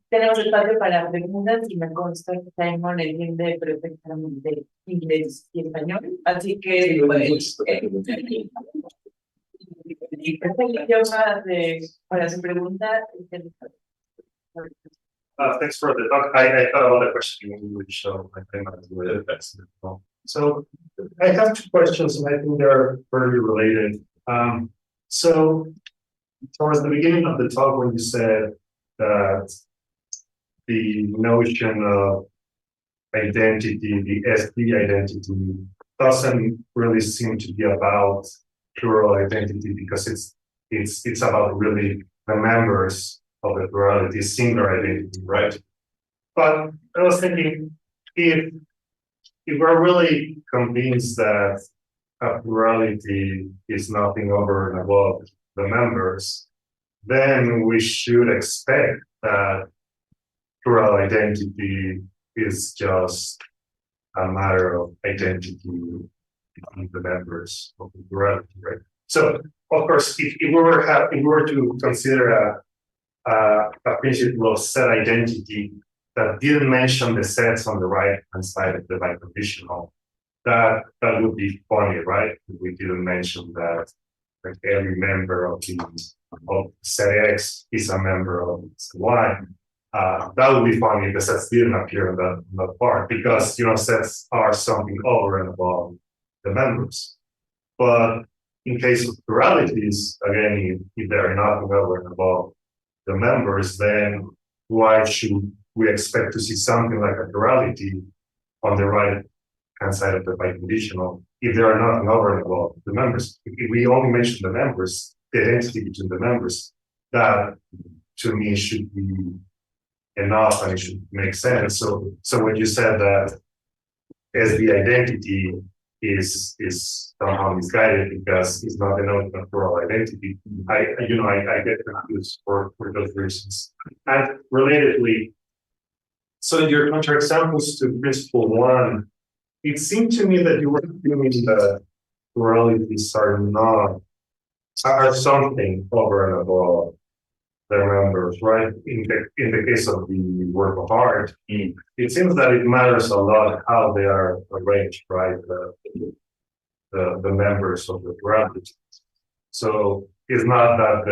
[SPEAKER 1] tenemos espacio para preguntas y me consta que Simon entiende perfectamente inglés y español, así que pues, para su pregunta.
[SPEAKER 3] Thanks for the talk. I had a lot of questions in English, so I think that's really best. So I have two questions, and I think they're very related. So towards the beginning of the talk, when you said that the notion of identity, the SD identity, doesn't really seem to be about plural identity because it's about really the members of the plurality, singular identity, right? But I was thinking, if we're really convinced that a plurality is nothing over and above the members, then we should expect that plural identity is just a matter of identity between the members of the plurality, right? So, of course, if we were to consider a principle of set identity that didn't mention the sets on the right-hand side of the biconditional, that would be funny, right? If we didn't mention that like every member of set X is a member of set Y. That would be funny if the sets didn't appear in that part, because sets are something over and above the members. But in case of pluralities, again, if they're nothing over and above the members, then why should we expect to see something like a plurality on the right-hand side of the biconditional if there are nothing over and above the members? If we only mention the members, the identity between the members, that to me should be enough and it should make sense. So when you said that as the identity is somehow misguided because it's not the notion of plural identity, I get confused for those reasons. And relatedly, so in your counterexamples to principle one, it seemed to me that you were assuming that pluralities are something over and above their members, right? In the case of the work of art, it seems that it matters a lot how they are arranged, right? The members of the plurality. So it's not that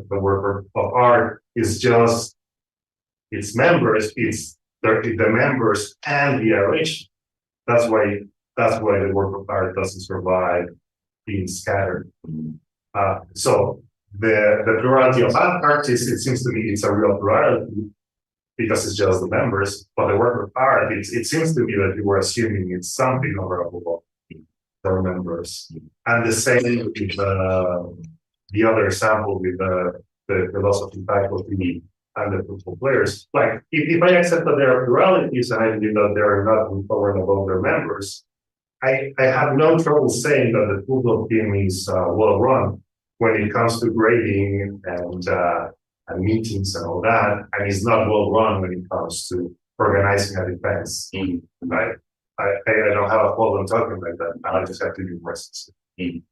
[SPEAKER 3] the work of art is just its members; it's the members and the arrangement. That's why the work of art doesn't survive being scattered. So the plurality of artists, it seems to me, it's a real plurality because it's just the members. But the work of art, it seems to me that you were assuming it's something over above their members. And the same with the other example with the philosophy faculty and the football players. Like, if I accept that there are pluralities and I believe that they are not over and above their members, I have no trouble saying that the football team is well run when it comes to grading and meetings and all that, and it's not well run when it comes to organizing a defense. Right? I don't have a problem talking like that. I just have to be more specific.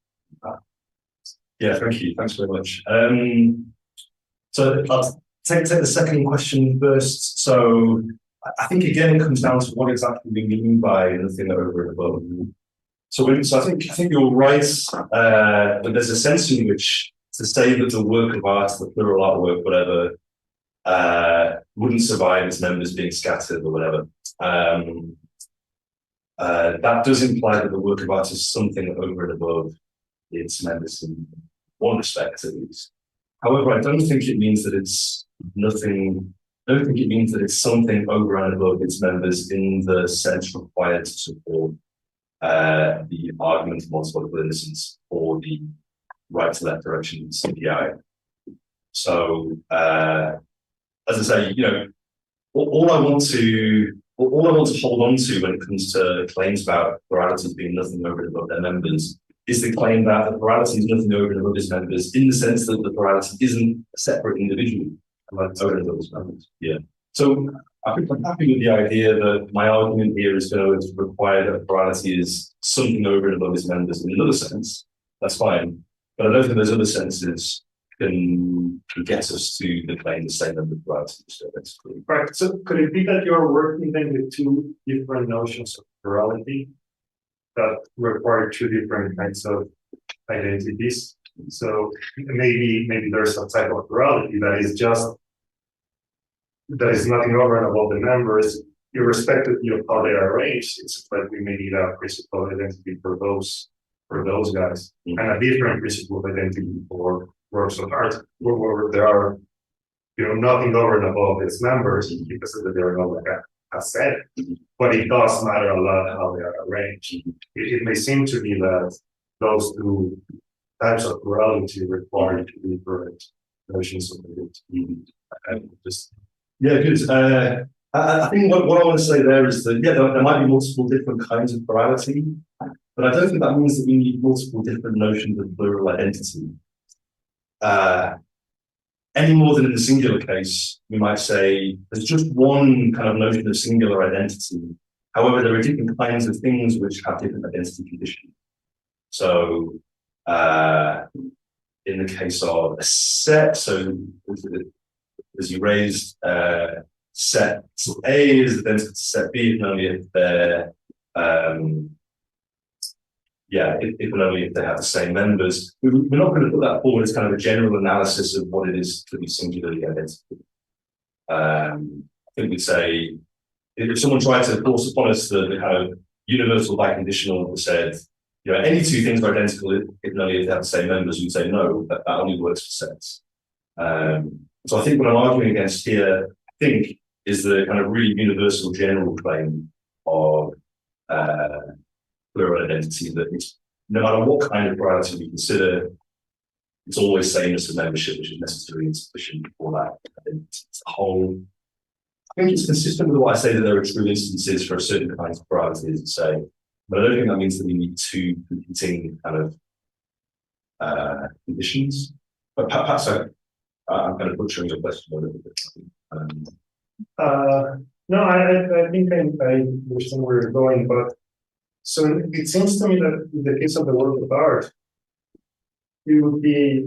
[SPEAKER 2] Yeah, thank you. Thanks very much. So I'll take the second question first. So I think again it comes down to what exactly we mean by anything over and above. So I think you're right, but there's a sense in which to say that the work of art, the plural artwork, whatever, wouldn't survive its members being scattered or whatever. That does imply that the work of art is something over and above its members in one respect, at least. However, I don't think it means that it's nothing. I don't think it means that it's something over and above its members in the sense required to support the argument of multiple innocence or the right to left direction of the CPI. So, as I say, you know, all I want to hold on to when it comes to claims about pluralities being nothing over and above their members is the claim that the plurality is nothing over and above its members, in the sense that the plurality isn't a separate individual over and above its members. Yeah. So I think I'm happy with the idea that my argument here is going to require that plurality is something over and above its members in another sense. That's fine. But I don't think those other senses can get us to the claim the same number of plurality. So that's cool.
[SPEAKER 3] Right. So could it be that you're working then with two different notions of plurality that require two different kinds of identities? So maybe there's some type of plurality that is nothing over and above the members, irrespective of how they are arranged. It's like we may need a principal identity for those guys, and a different principal of identity for works of art, where there are, you know, nothing over and above its members because of that they are not like a set, but it does matter a lot how they are arranged. It may seem to me that those two types of plurality require two different notions of identity.
[SPEAKER 2] Yeah, good. I think what I want to say there is that, yeah, there might be multiple different kinds of plurality, but I don't think that means that we need multiple different notions of plural identity. Any more than in the singular case, we might say there's just one kind of notion of singular identity. However, there are different kinds of things which have different identity conditions. So, in the case of a set, so as you raised, set A is identical to set B, if only if they're if and only if they have the same members. We're not going to put that forward as kind of a general analysis of what it is to be singularly identical. I think we'd say, if someone tried to force upon us the kind of universal biconditional that said, you know, any two things are identical if and only if they have the same members, we'd say no, that only works for sets. So I think what I'm arguing against here, I think, is the kind of really universal general claim of plural identity, that it's, no matter what kind of plurality we consider, it's always sameness of membership, which is necessarily insufficient for that. It's a whole. I think it's consistent with what I say that there are true instances for a certain kind of plurality, as I say, but I don't think that means that we need two competing kind of conditions. But perhaps I'm kind of butchering your question a little bit.
[SPEAKER 3] No, I think I understand where you're going, but so it seems to me that in the case of the work of art, it would be,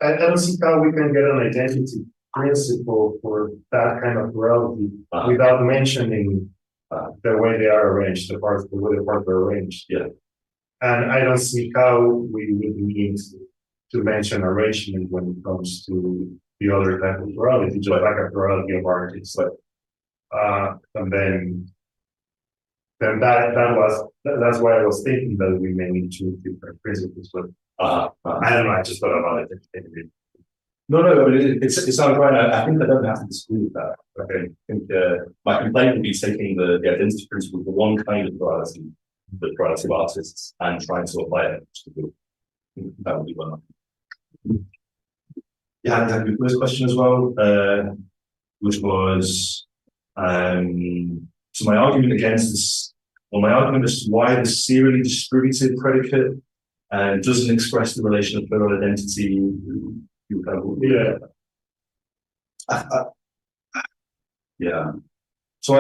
[SPEAKER 3] I don't see how we can get an identity principle for that kind of plurality without mentioning the way they are arranged, the way the parts are arranged.
[SPEAKER 2] Yeah.
[SPEAKER 3] And I don't see how we would need to mention arrangement when it comes to the other type of plurality, just like a plurality of artists. And then that's why I was thinking that we may need two different principles, but I don't know, I just thought about it.
[SPEAKER 2] No, it sounds right. I think I don't have to disagree with that. Okay. I think my complaint would be taking the identity principle for one kind of plurality, the plurality of artists, and trying to apply it to the group. That would be well. Yeah, I had the first question as well, which was, so my argument against this, my argument is why the serially distributed predicate doesn't express the relation of plural identity. Yeah. Yeah. So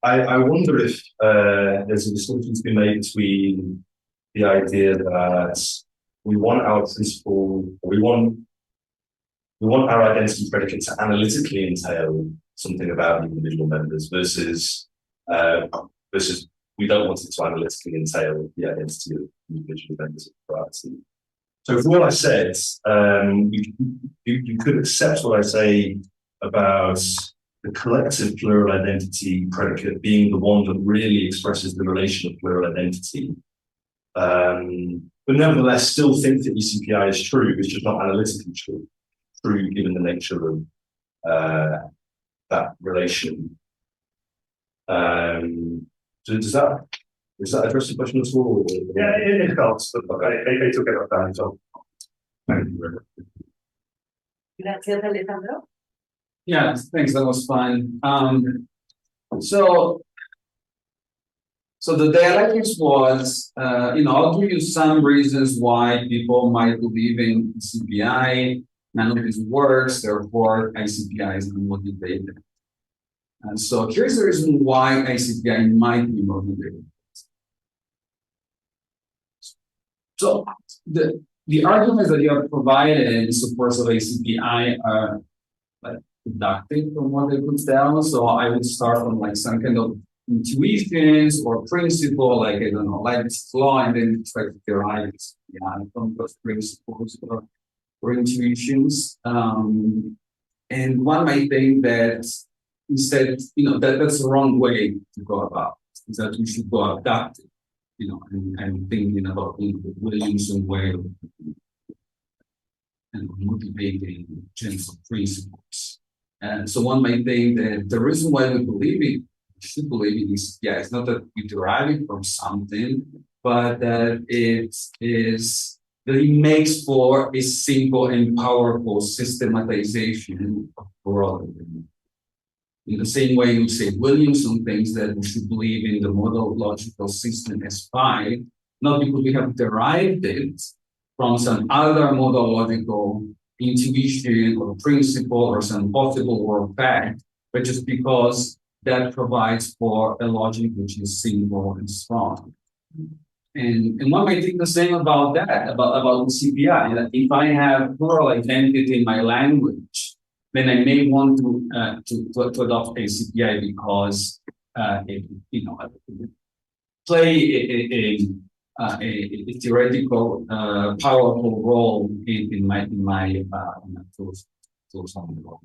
[SPEAKER 2] I wonder if there's a distinction to be made between the idea that we want our principle, or we want our identity predicate to analytically entail something about the individual members versus we don't want it to analytically entail the identity of individual members of the plurality. So for what I said, you could accept what I say about the collective plural identity predicate being the one that really expresses the relation of plural identity. But nevertheless, still think that ECPI is true, it's just not analytically true given the nature of that relation. Does that address the question at all?
[SPEAKER 3] Yeah, it helps, but I took it up time, so thank you very much.
[SPEAKER 1] Gracias, Alejandro.
[SPEAKER 4] Yeah, thanks. That was fun. So the dialectics was, I'll give you some reasons why people might believe in CPI. None of this works, therefore ICPI is unmotivated. And so here's the reason why ICPI might be motivated. So the arguments that you have provided in support of ICPI are like deductive from what they could tell. So I would start from like some kind of intuitions or principle, like I don't know, like this law, and then try to derive from those principles or intuitions. And one might think that instead, that's the wrong way to go about it, is that we should go adaptive, and thinking about the Williamson way of motivating general principles. And so one might think that the reason why we should believe it is, it's not that we derive it from something, but that it makes for a simple and powerful systematization of world. In the same way you say Williamson thinks that we should believe in the model logical system as phi, not because we have derived it from some other model logical intuition or principle or some possible world fact, but just because that provides for a logic which is simple and strong. And one might think the same about that, about the CPI, that if I have plural identity in my language, then I may want to adopt a CPI because it play a theoretical powerful role in my philosophical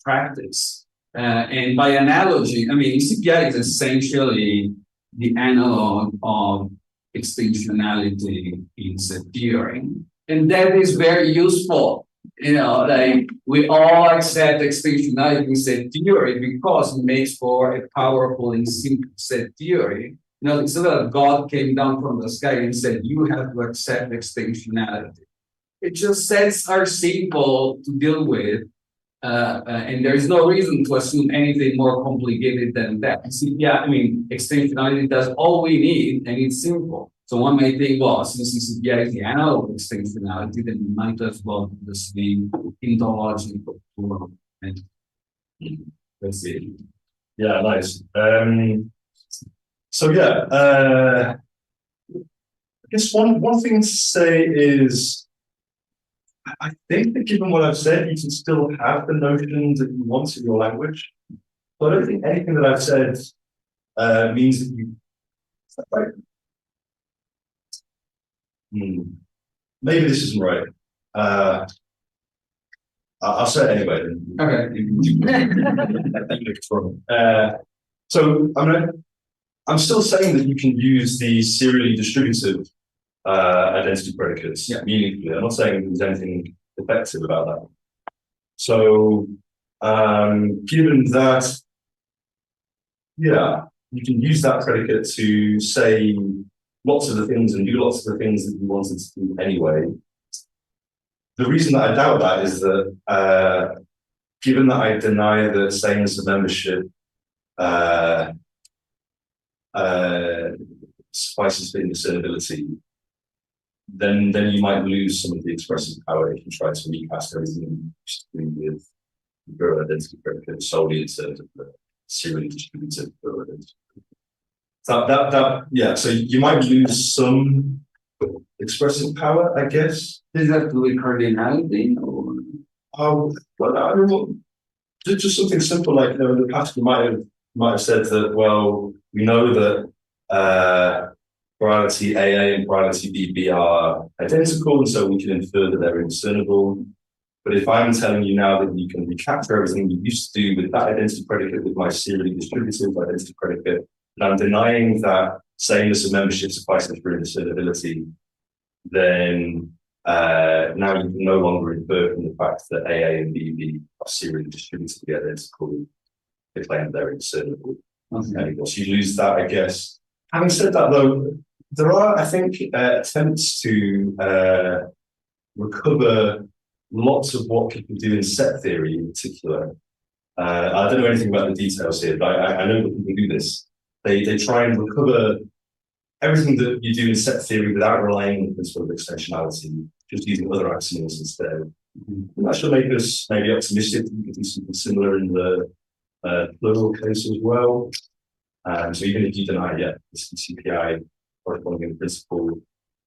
[SPEAKER 4] practice. And by analogy, I mean, CPI is essentially the analog of extensionality in set theory. And that is very useful. Like we all accept extensionality in set theory because it makes for a powerful and simple set theory. It's not that God came down from the sky and said, you have to accept extensionality. It just sets are simple to deal with. And there is no reason to assume anything more complicated than that. Extensionality does all we need, and it's simple. So one may think, well, since CPI is the analog of extensionality, then we might as well do the same in the logic of plural. That's it.
[SPEAKER 2] Yeah, nice. I guess one thing to say is, I think that given what I've said, you can still have the notions that you want in your language. So I don't think anything that I've said means that you. Is that right? Maybe this isn't right. I'll say it anyway.
[SPEAKER 4] Okay.
[SPEAKER 2] So I'm still saying that you can use the serially distributive identity predicates meaningfully. I'm not saying there's anything effective about that. So, given that, you can use that predicate to say lots of the things and do lots of the things that you wanted to do anyway. The reason that I doubt that is that, given that I deny the sameness of membership suffices for indiscernibility, then you might lose some of the expressive power if you try to recast everything with plural identity predicate solely in terms of the serially distributed plural identity. So you might lose some expressive power, I guess.
[SPEAKER 4] Is that really cardinality?
[SPEAKER 2] Well, I don't know. Just something simple like, in the past you might have said that, well, we know that plurality AA and plurality BB are identical, and so we can infer that they're indiscernible. But if I'm telling you now that you can recapture everything you used to do with that identity predicate with my serially distributive identity predicate, and I'm denying that sameness of membership suffices for indiscernibility, then now you can no longer infer from the fact that AA and BB are serially distributively identical to claim they're indiscernible. Okay. So you lose that, I guess. Having said that, though, there are, I think, attempts to recover lots of what people do in set theory in particular. I don't know anything about the details here, but I know that people do this. They try and recover everything that you do in set theory without relying on the principle of extensionality, just using other axioms instead. And that should make us maybe optimistic that we can do something similar in the plural case as well. So even if you deny this CPI corresponding in principle,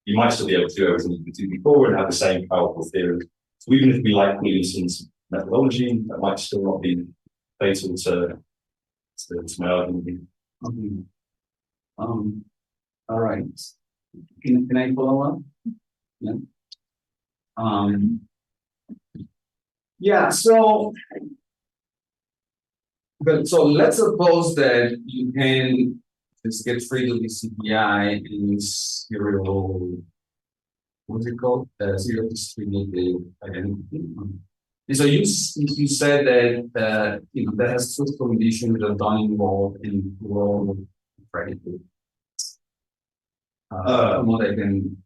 [SPEAKER 2] you might still be able to do everything you could do before and have the same powerful theory. So even if we like Williamson's methodology, that might still not be fatal to my argument.
[SPEAKER 4] All right. Can I follow up? Yeah. Yeah. So let's suppose that you can just get rid of the CPI and serial. What's it called? Serial distributed identity. And so you said that that has two conditions that don't involve in plural predicate. From what I can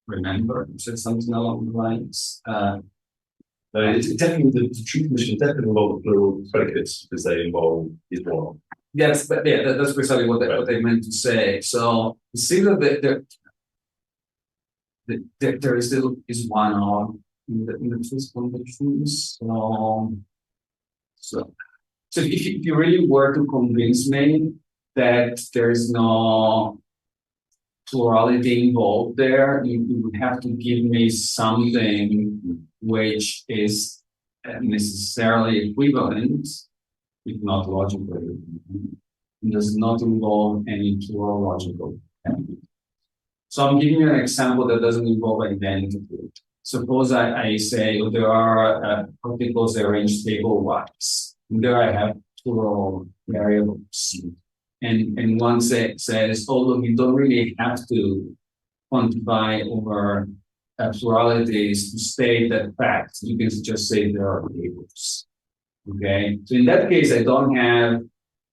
[SPEAKER 4] remember, you said something along the lines.
[SPEAKER 2] It's definitely the true condition definitely involve the plural predicates because they involve is one.
[SPEAKER 4] Yes, but yeah, that's precisely what they meant to say. So it seems that there still is one of in the first conditions. So if you really were to convince me that there is no plurality involved there, you would have to give me something which is necessarily equivalent, if not logical. It does not involve any plural logical. So I'm giving you an example that doesn't involve identity. Suppose I say there are particles arranged table-wise. There I have plural variables. And one says, oh, look, you don't really have to quantify over pluralities to state that fact. You can just say there are tables. Okay? So in that case, I don't have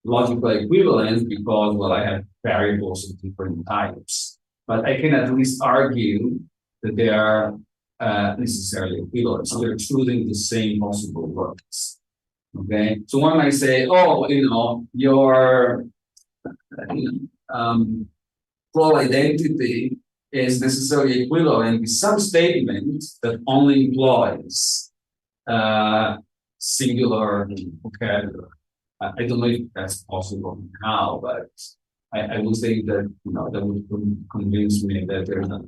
[SPEAKER 4] logical equivalence because, well, I have variables of different types. But I can at least argue that they are necessarily equivalent. So they're choosing the same possible words. Okay? So one might say, oh, your plural identity is necessarily equivalent with some statement that only employs singular vocabulary. I don't know if that's possible now, but I would say that that would convince me that there's not.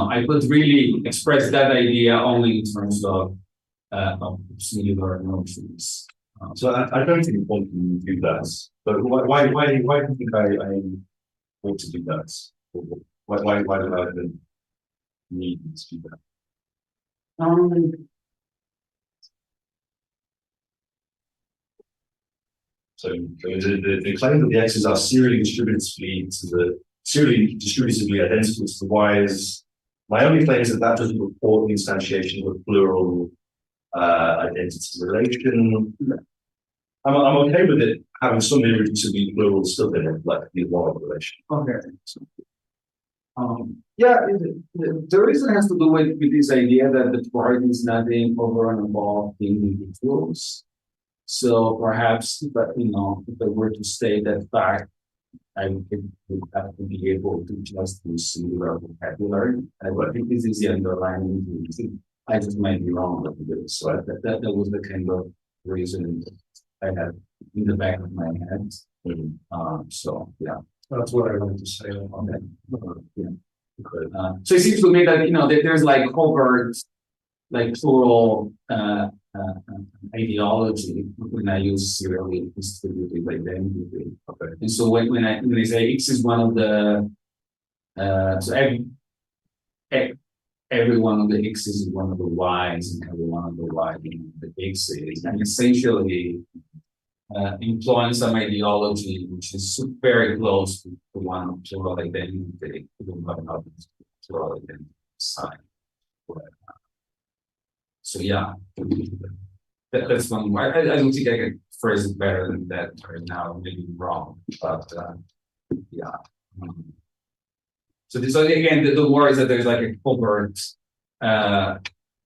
[SPEAKER 4] I could really express that idea only in terms of singular notions.
[SPEAKER 2] So I don't think one can do that. But why do you think I want to do that? Why do I even need to do that? So the claim that the x's are serially distributively identical to the y's. My only claim is that doesn't report the instantiation of a plural identity relation. I'm okay with it having some irreducibly plural stuff in it, like the one relation.
[SPEAKER 4] Okay. The reason has to do with this idea that the plurality is nothing over and above the individuals. So perhaps, if I were to state that fact, I would have to be able to just use singular vocabulary. I think this is the underlying reason. I just might be wrong with this. So that was the kind of reason I had in the back of my head. So yeah,
[SPEAKER 3] that's what I wanted to say.
[SPEAKER 4] Okay. Yeah. So it seems to me that that there's like covert, like plural ideology when I use serially distributed identity. Okay. And so when I say X is one of the So every one of the x's is one of the y's, and every one of the y's is one of the x's, and essentially employing some ideology which is very close to one of plural identity, plural identity side. So yeah, that's one way. I don't think I can phrase it better than that right now. Maybe wrong, but yeah. So again, the worry is that there's like a covert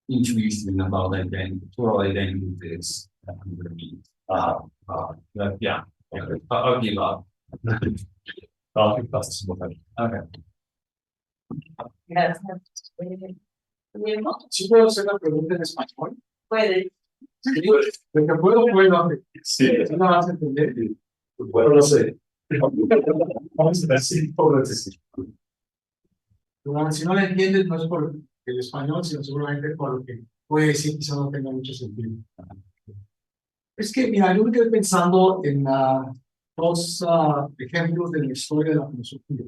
[SPEAKER 4] intuition about identity, plural identities underneath. But yeah, I'll give up.
[SPEAKER 2] I think that's what
[SPEAKER 4] Okay.
[SPEAKER 1] Gracias. Guillermo,
[SPEAKER 3] ¿Sí puedo hacer la pregunta en español?
[SPEAKER 1] puede.
[SPEAKER 3] Lo que puedo,
[SPEAKER 2] Sí.
[SPEAKER 3] no vas a entender.
[SPEAKER 2] Bueno, no sé. Vamos a ver si puedo decir.
[SPEAKER 3] Bueno, si no la entiendes, no es por el español, sino seguramente por lo que puede decir, quizá no tenga mucho sentido. Es que, mira, yo me quedé pensando en dos ejemplos de la historia de la filosofía.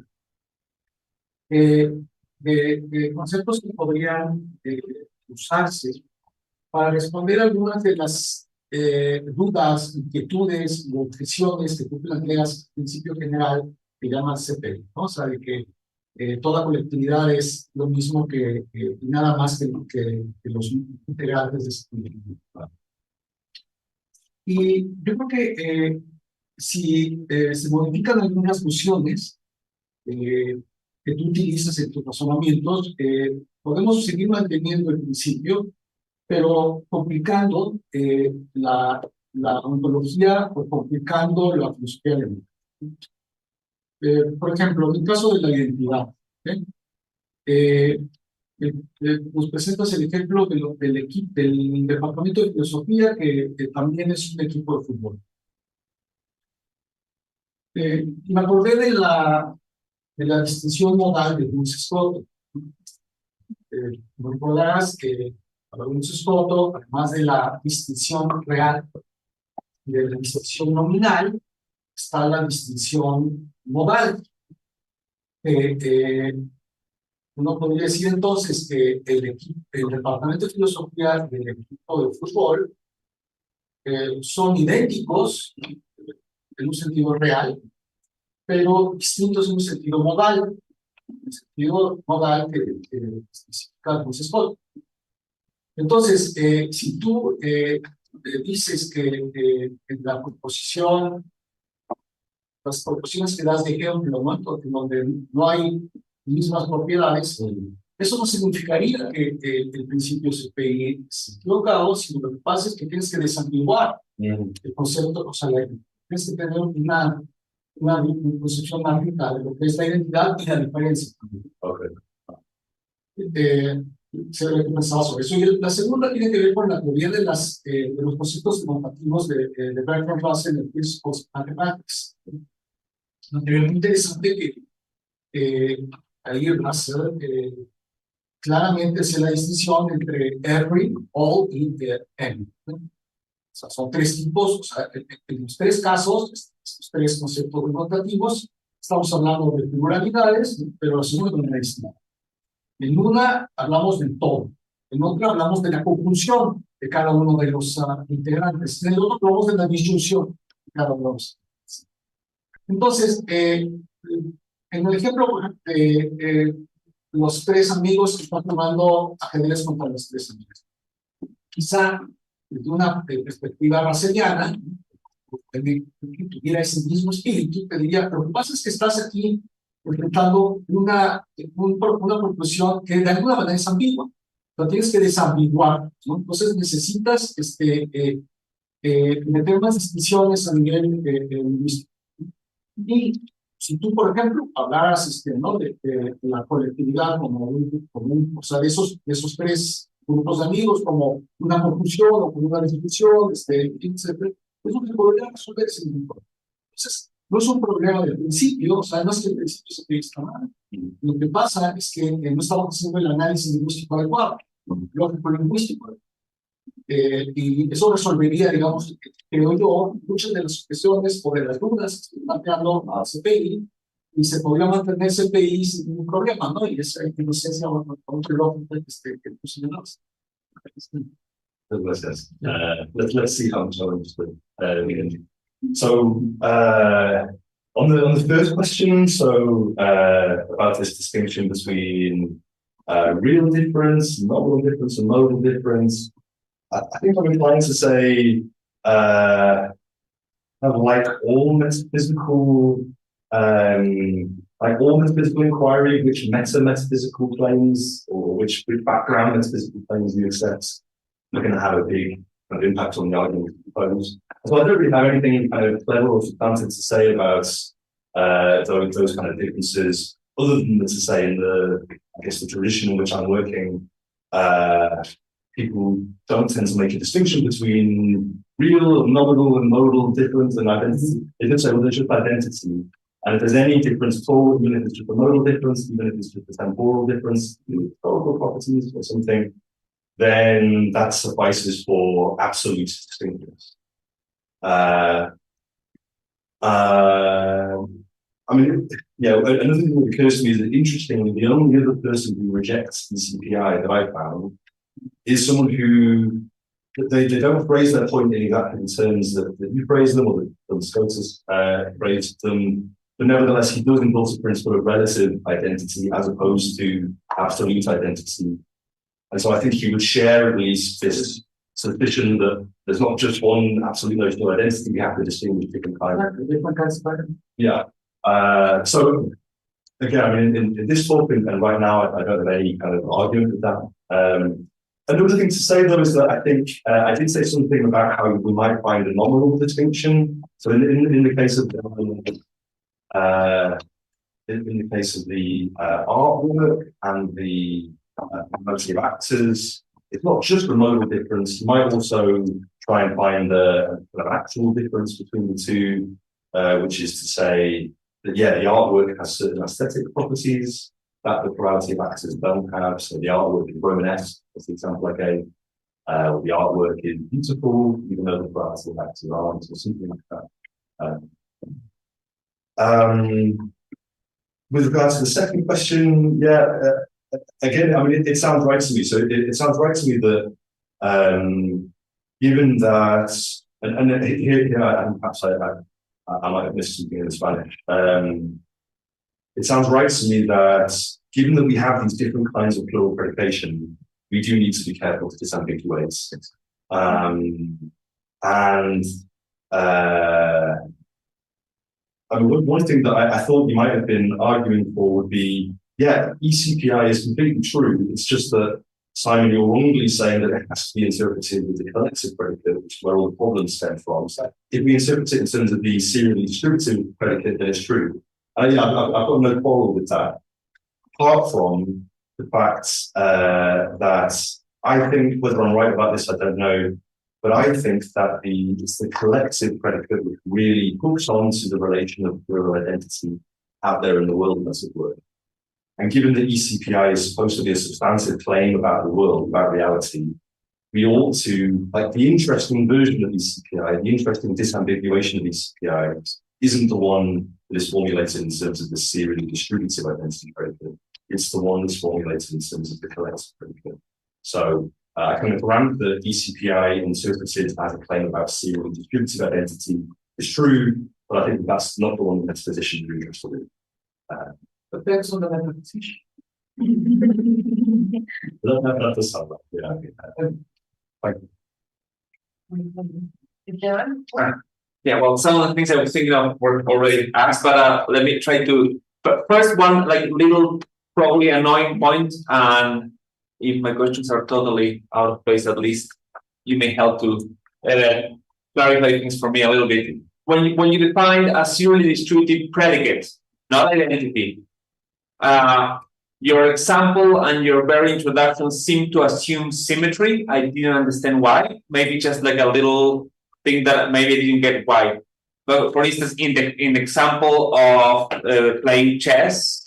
[SPEAKER 3] De conceptos que podrían usarse para responder algunas de las dudas, inquietudes o objeciones que tú planteas al principio general que llamas CP, ¿no? O sea, de que toda colectividad es lo mismo que nada más que los integrantes de ese colectivo. Y yo creo que si se modifican algunas nociones que tú utilizas en tus razonamientos, podemos seguir manteniendo el principio, pero complicando la ontología o complicando la filosofía de vida. Por ejemplo, en el caso de la identidad, nos presentas el ejemplo del equipo del Departamento de Filosofía, que también es un equipo de fútbol. Me acordé de la distinción modal de Scott. Recordarás que para Scott, además de la distinción real y de la distinción nominal, está la distinción modal. Uno podría decir entonces que el Departamento de Filosofía y el equipo de fútbol son idénticos en un sentido real, pero distintos en un sentido modal. El sentido modal que especifica Scott. Entonces, si tú dices que en la proposición, las proposiciones que das de ejemplo, ¿no? Donde no hay mismas propiedades, eso no significaría que el principio CPI es equivocado, sino lo que pasa es que tienes que desambiguar el concepto, o sea, tienes que tener una concepción más rica de lo que es la identidad y la diferencia.
[SPEAKER 2] Okay.
[SPEAKER 3] Se ve que pensaba sobre eso. Y la segunda tiene que ver con la teoría de los conceptos normativos de Bryan en el Principles of Mathematics. Una teoría muy interesante que ahí Russell claramente hace la distinción entre every, all y any. O sea, son tres tipos, o sea, en los tres casos, estos tres conceptos denotativos, estamos hablando de pluralidades, pero lo hacemos de manera distinta. En una hablamos del todo, en otra hablamos de la conjunción de cada uno de los integrantes, en el otro hablamos de la disyunción de cada uno de los integrantes. Entonces, en el ejemplo de los tres amigos que están jugando ajedrez contra los tres amigos, quizá desde una perspectiva russelliana, que tuviera ese mismo espíritu, te diría, pero lo que pasa es que estás aquí enfrentando una proposición que de alguna manera es ambigua, lo tienes que desambiguar, ¿no? Entonces necesitas meter más distinciones a nivel lingüístico. Y si tú, por ejemplo, hablaras ¿no? de la colectividad como o sea, de esos tres grupos de amigos, como una conclusión o como una discusión, etc., eso se podría resolver sin ningún problema. Entonces, no es un problema del principio, o sea, no es que el principio se está mal. Lo que pasa es que no estamos haciendo el análisis lingüístico adecuado, lógico-lingüístico. Y eso resolvería, digamos, creo yo, muchas de las cuestiones o de las dudas que estoy planteando a CPI,
[SPEAKER 4] y se podría mantener ese PI sin ningún problema, ¿no? Y es no sé si otro lógico que pusimos.
[SPEAKER 2] Gracias. Let's see how much I understood. So, on the first question, so about this distinction between real difference, nominal difference, and modal difference, I think I'm inclined to say, like all metaphysical inquiry, which metaphysical claims or which background metaphysical claims you accept are going to have a big kind of impact on the argument you propose. So I don't really have anything kind of clever or substantive to say about those kind of differences, other than to say in the tradition in which I'm working, people don't tend to make a distinction between real, nominal, and modal difference and identity. They just say, well, there's just identity. And if there's any difference at all, even if it's just a modal difference, even if it's just a temporal difference, historical properties or something, then that suffices for absolute distinctness. I mean, yeah, another thing that occurs to me is that interestingly, the only other person who rejects the CPI that I found is someone who they don't phrase their point in exactly the terms that you phrase them or that Scotus phrased them, but nevertheless, he does endorse the principle of relative identity as opposed to absolute identity. And so I think he would share at least this suspicion that there's not just one absolute notion of identity, we have to distinguish different kinds. Yeah. So again, I mean, in this talk, and right now, I don't have any kind of argument with that. Another thing to say, though, is that I think I did say something about how we might find a nominal distinction. So in the case of the artwork and the mostly of actors, it's not just a modal difference. You might also try and find an actual difference between the two, which is to say that, yeah, the artwork has certain aesthetic properties that the plurality of actors don't have. So the artwork is Romanesque, as the example I gave. The artwork is beautiful, even though the plurality of actors aren't, or something like that. With regards to the second question, yeah, again, I mean, it sounds right to me. So it sounds right to me that given that, and here perhaps I might have missed something in Spanish. It sounds right to me that given that we have these different kinds of plural predication, we do need to be careful to disambiguate. I mean, one thing that I thought you might have been arguing for would be, yeah, ECPI is completely true. It's just that, Simon, you're wrongly saying that it has to be interpreted with the collective predicate, which is where all the problems stem from. So if we interpret it in terms of the serially distributive predicate, then it's true. Yeah, I've got no quarrel with that. Apart from the fact that I think, whether I'm right about this, I don't know, but I think that it's the collective predicate which really hooks onto the relation of plural identity out there in the world, as it were. And given that ECPI is supposed to be a substantive claim about the world, about reality, we ought to, like, the interesting version of ECPI, the interesting disambiguation of ECPI isn't the one that is formulated in terms of the serially distributive identity predicate. It's the one that's formulated in terms of the collective predicate. So I kind of grant that ECPI interpreted as a claim about serially distributive identity is true, but I think that's not the one that's physicians are interested in. Depends on the mathematician. That does sound right. Yeah. Thank you.
[SPEAKER 5] Yeah, well, some of the things I was thinking of were already asked, but let me try to. But first, one like little, probably annoying point, and if my questions are totally out of place, at least you may help to clarify things for me a little bit. When you define a serially distributive predicate, not identity, your example and your very introduction seem to assume symmetry. I didn't understand why. Maybe just like a little thing that maybe I didn't get why. But for instance, in the example of playing chess,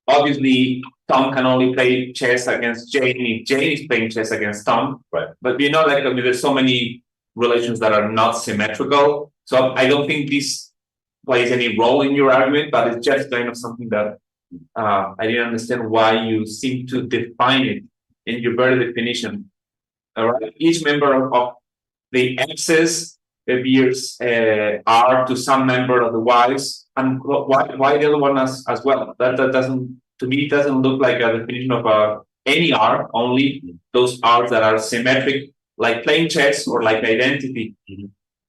[SPEAKER 5] obviously Tom can only play chess against Jane if Jane is playing chess against Tom.
[SPEAKER 2] Right.
[SPEAKER 5] But you know, like, I mean, there's so many relations that are not symmetrical. So I don't think this plays any role in your argument, but it's just kind of something that I didn't understand why you seem to define it in your very definition. All right, each member of the X's appears R to some member of the Y's, and why the other one as well? That doesn't, to me, it doesn't look like a definition of any R, only those R's that are symmetric, like playing chess or like identity.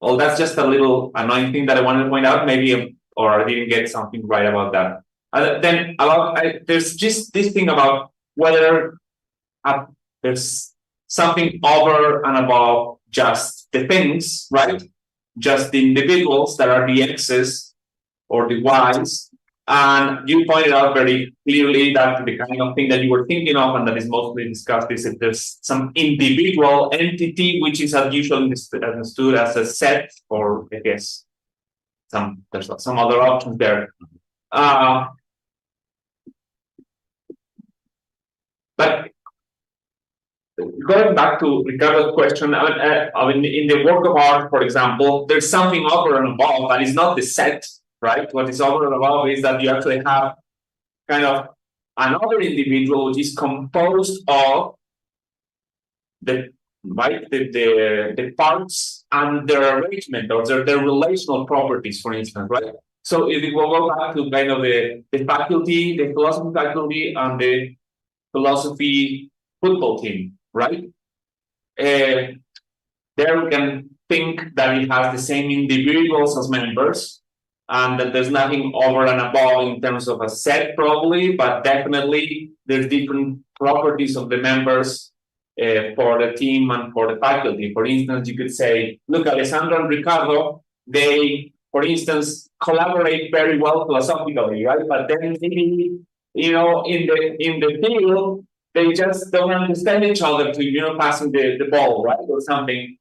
[SPEAKER 5] Well, that's just a little annoying thing that I wanted to point out, maybe, or I didn't get something right about that. Then there's just this thing about whether there's something over and above just the things, right? Just the individuals that are the X's or the Y's. And you pointed out very clearly that the kind of thing that you were thinking of and that is mostly discussed is if there's some individual entity, which is usually understood as a set, or I guess there's some other options there. But going back to Ricardo's question, I mean, in the work of art, for example, there's something over and above, but it's not the set, right? What is over and above is that you actually have kind of another individual which is composed of the parts and their arrangement or their relational properties, for instance, right? So if we go back to kind of the faculty, the philosophy faculty, and the philosophy football team, right? There we can think that it has the same individuals as members, and that there's nothing over and above in terms of a set, probably, but definitely there's different properties of the members for the team and for the faculty. For instance, you could say, look, Alessandro and Ricardo, they, for instance, collaborate very well philosophically, right? But then maybe, you know, in the field, they just don't understand each other to, passing the ball, right, or something.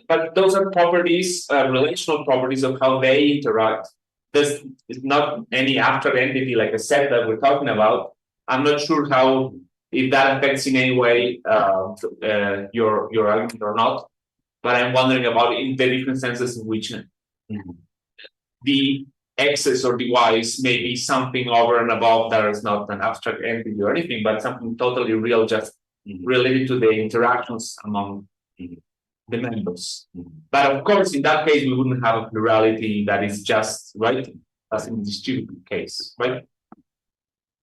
[SPEAKER 5] But those are properties, relational properties of how they interact. There's not any abstract entity like a set that we're talking about. I'm not sure if that affects in any way your argument or not. But I'm wondering about the different senses in which the X's or the Y's may be something over and above that is not an abstract entity or anything, but something totally real, just related to the interactions among the members. But of course, in that case, we wouldn't have a plurality that is just, right, as in the distributed case, right?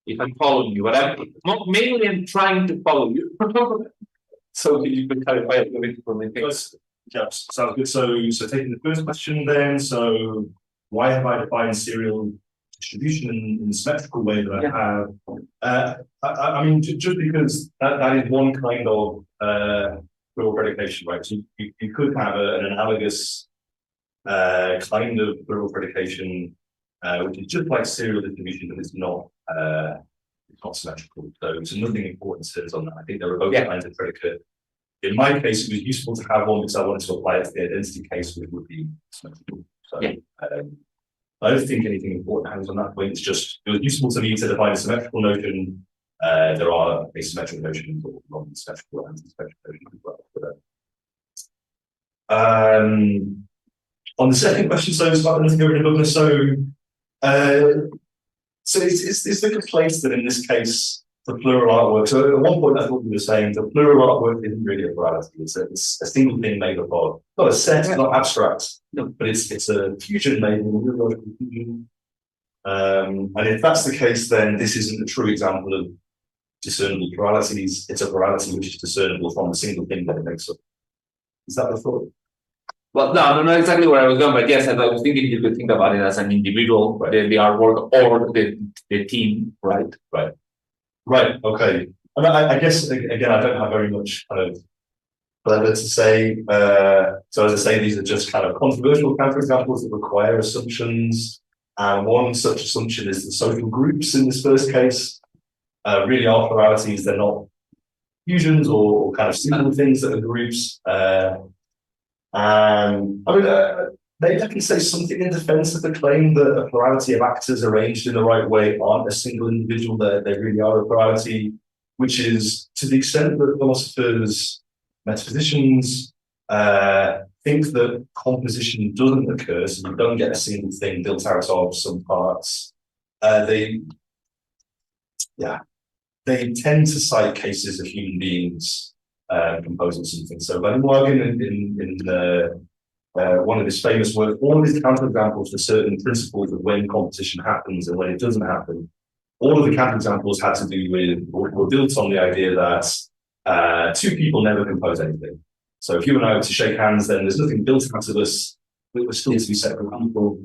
[SPEAKER 5] If I'm following you, but I'm trying to follow you. So you could clarify a little bit for me.
[SPEAKER 2] Yeah, sounds good. So taking the first question then, so why have I defined serial distribution in the symmetrical way that I have? I mean, just because that is one kind of plural predication, right? So you could have an analogous kind of plural predication, which is just like serial distribution, but it's not symmetrical. So nothing important says on that. I think there are both kinds of predicate. In my case, it was useful to have one because I wanted to apply it to the identity case, which would be symmetrical. So I don't think anything important happens on that point. It's just, it was useful to me to define a symmetrical notion. There are asymmetric notions or non-symmetrical and symmetric notions as well. On the second question, so it's about anything over and above. So it's the complaint that in this case, the plural artwork. So at one point, I thought you were saying the plural artwork isn't really a plurality. It's a single thing made up of not a set, not abstract, but it's a fusion made in a neurological fusion. And if that's the case, then this isn't a true example of discernible pluralities. It's a plurality which is discernible from a single thing that it makes up. Is that the thought?
[SPEAKER 5] Well, no, not exactly where I was going, but yes, I was thinking you could think about it as an individual, the artwork or the team, right?
[SPEAKER 2] Right, okay. And I guess, again, I don't have very much kind of further to say. So as I say, these are just kind of controversial counterexamples that require assumptions. And one such assumption is the social groups in this first case really are pluralities. They're not fusions or kind of single things that are groups. I mean, maybe I can say something in defense of the claim that a plurality of actors arranged in the right way aren't a single individual, they really are a plurality, which is to the extent that philosophers, metaphysicians think that composition doesn't occur, so you don't get a single thing built out of some parts. They tend to cite cases of human beings composing something. So Van Morgan in one of his famous work, all of his counterexamples for certain principles of when composition happens and when it doesn't happen, all of the counterexamples had to do with, were built on the idea that two people never compose anything. So if you and I were to shake hands, then there's nothing built out of us. We're still two separate people.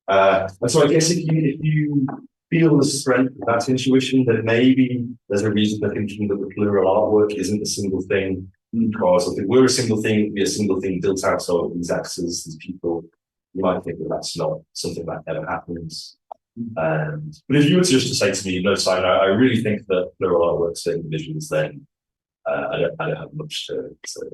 [SPEAKER 2] And so I guess if you feel the strength of that intuition, then maybe there's a reason for thinking that the plural artwork isn't a single thing. Because if it were a single thing, it'd be a single thing built out of these actors, these people. You might think that that's not something that ever happens. But if you were just to say to me, no, Simon, I really think that plural artworks are individuals, then I don't have much to say.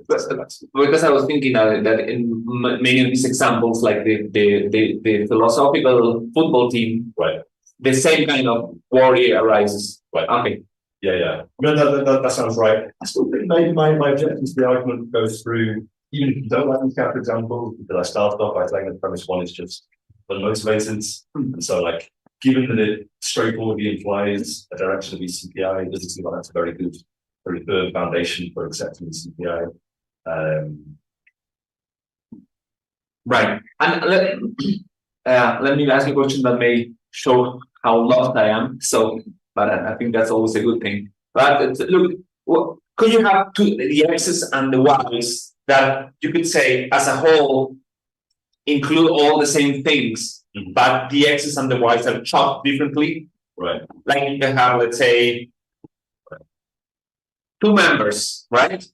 [SPEAKER 5] Because I was thinking that in many of these examples, like the philosophical football team,
[SPEAKER 2] Right.
[SPEAKER 5] The same kind of worry arises.
[SPEAKER 2] Right.
[SPEAKER 5] Okay.
[SPEAKER 2] Yeah. No, that sounds right. I still think maybe my objection to the argument goes through, even if you don't like these counterexamples, because I started off by saying that premise one is just unmotivated. And so, like, given that it straightforwardly implies a direction of ECPI, it doesn't seem like that's a very good, very firm foundation for accepting ECPI.
[SPEAKER 5] Right. And let me ask you a question that may show how lost I am. So, but I think that's always a good thing. But look, could you have the X's and the Y's that you could say as a whole include all the same things, but the X's and the Y's are chopped differently?
[SPEAKER 2] Right.
[SPEAKER 5] Like you can have, let's say, two members, right?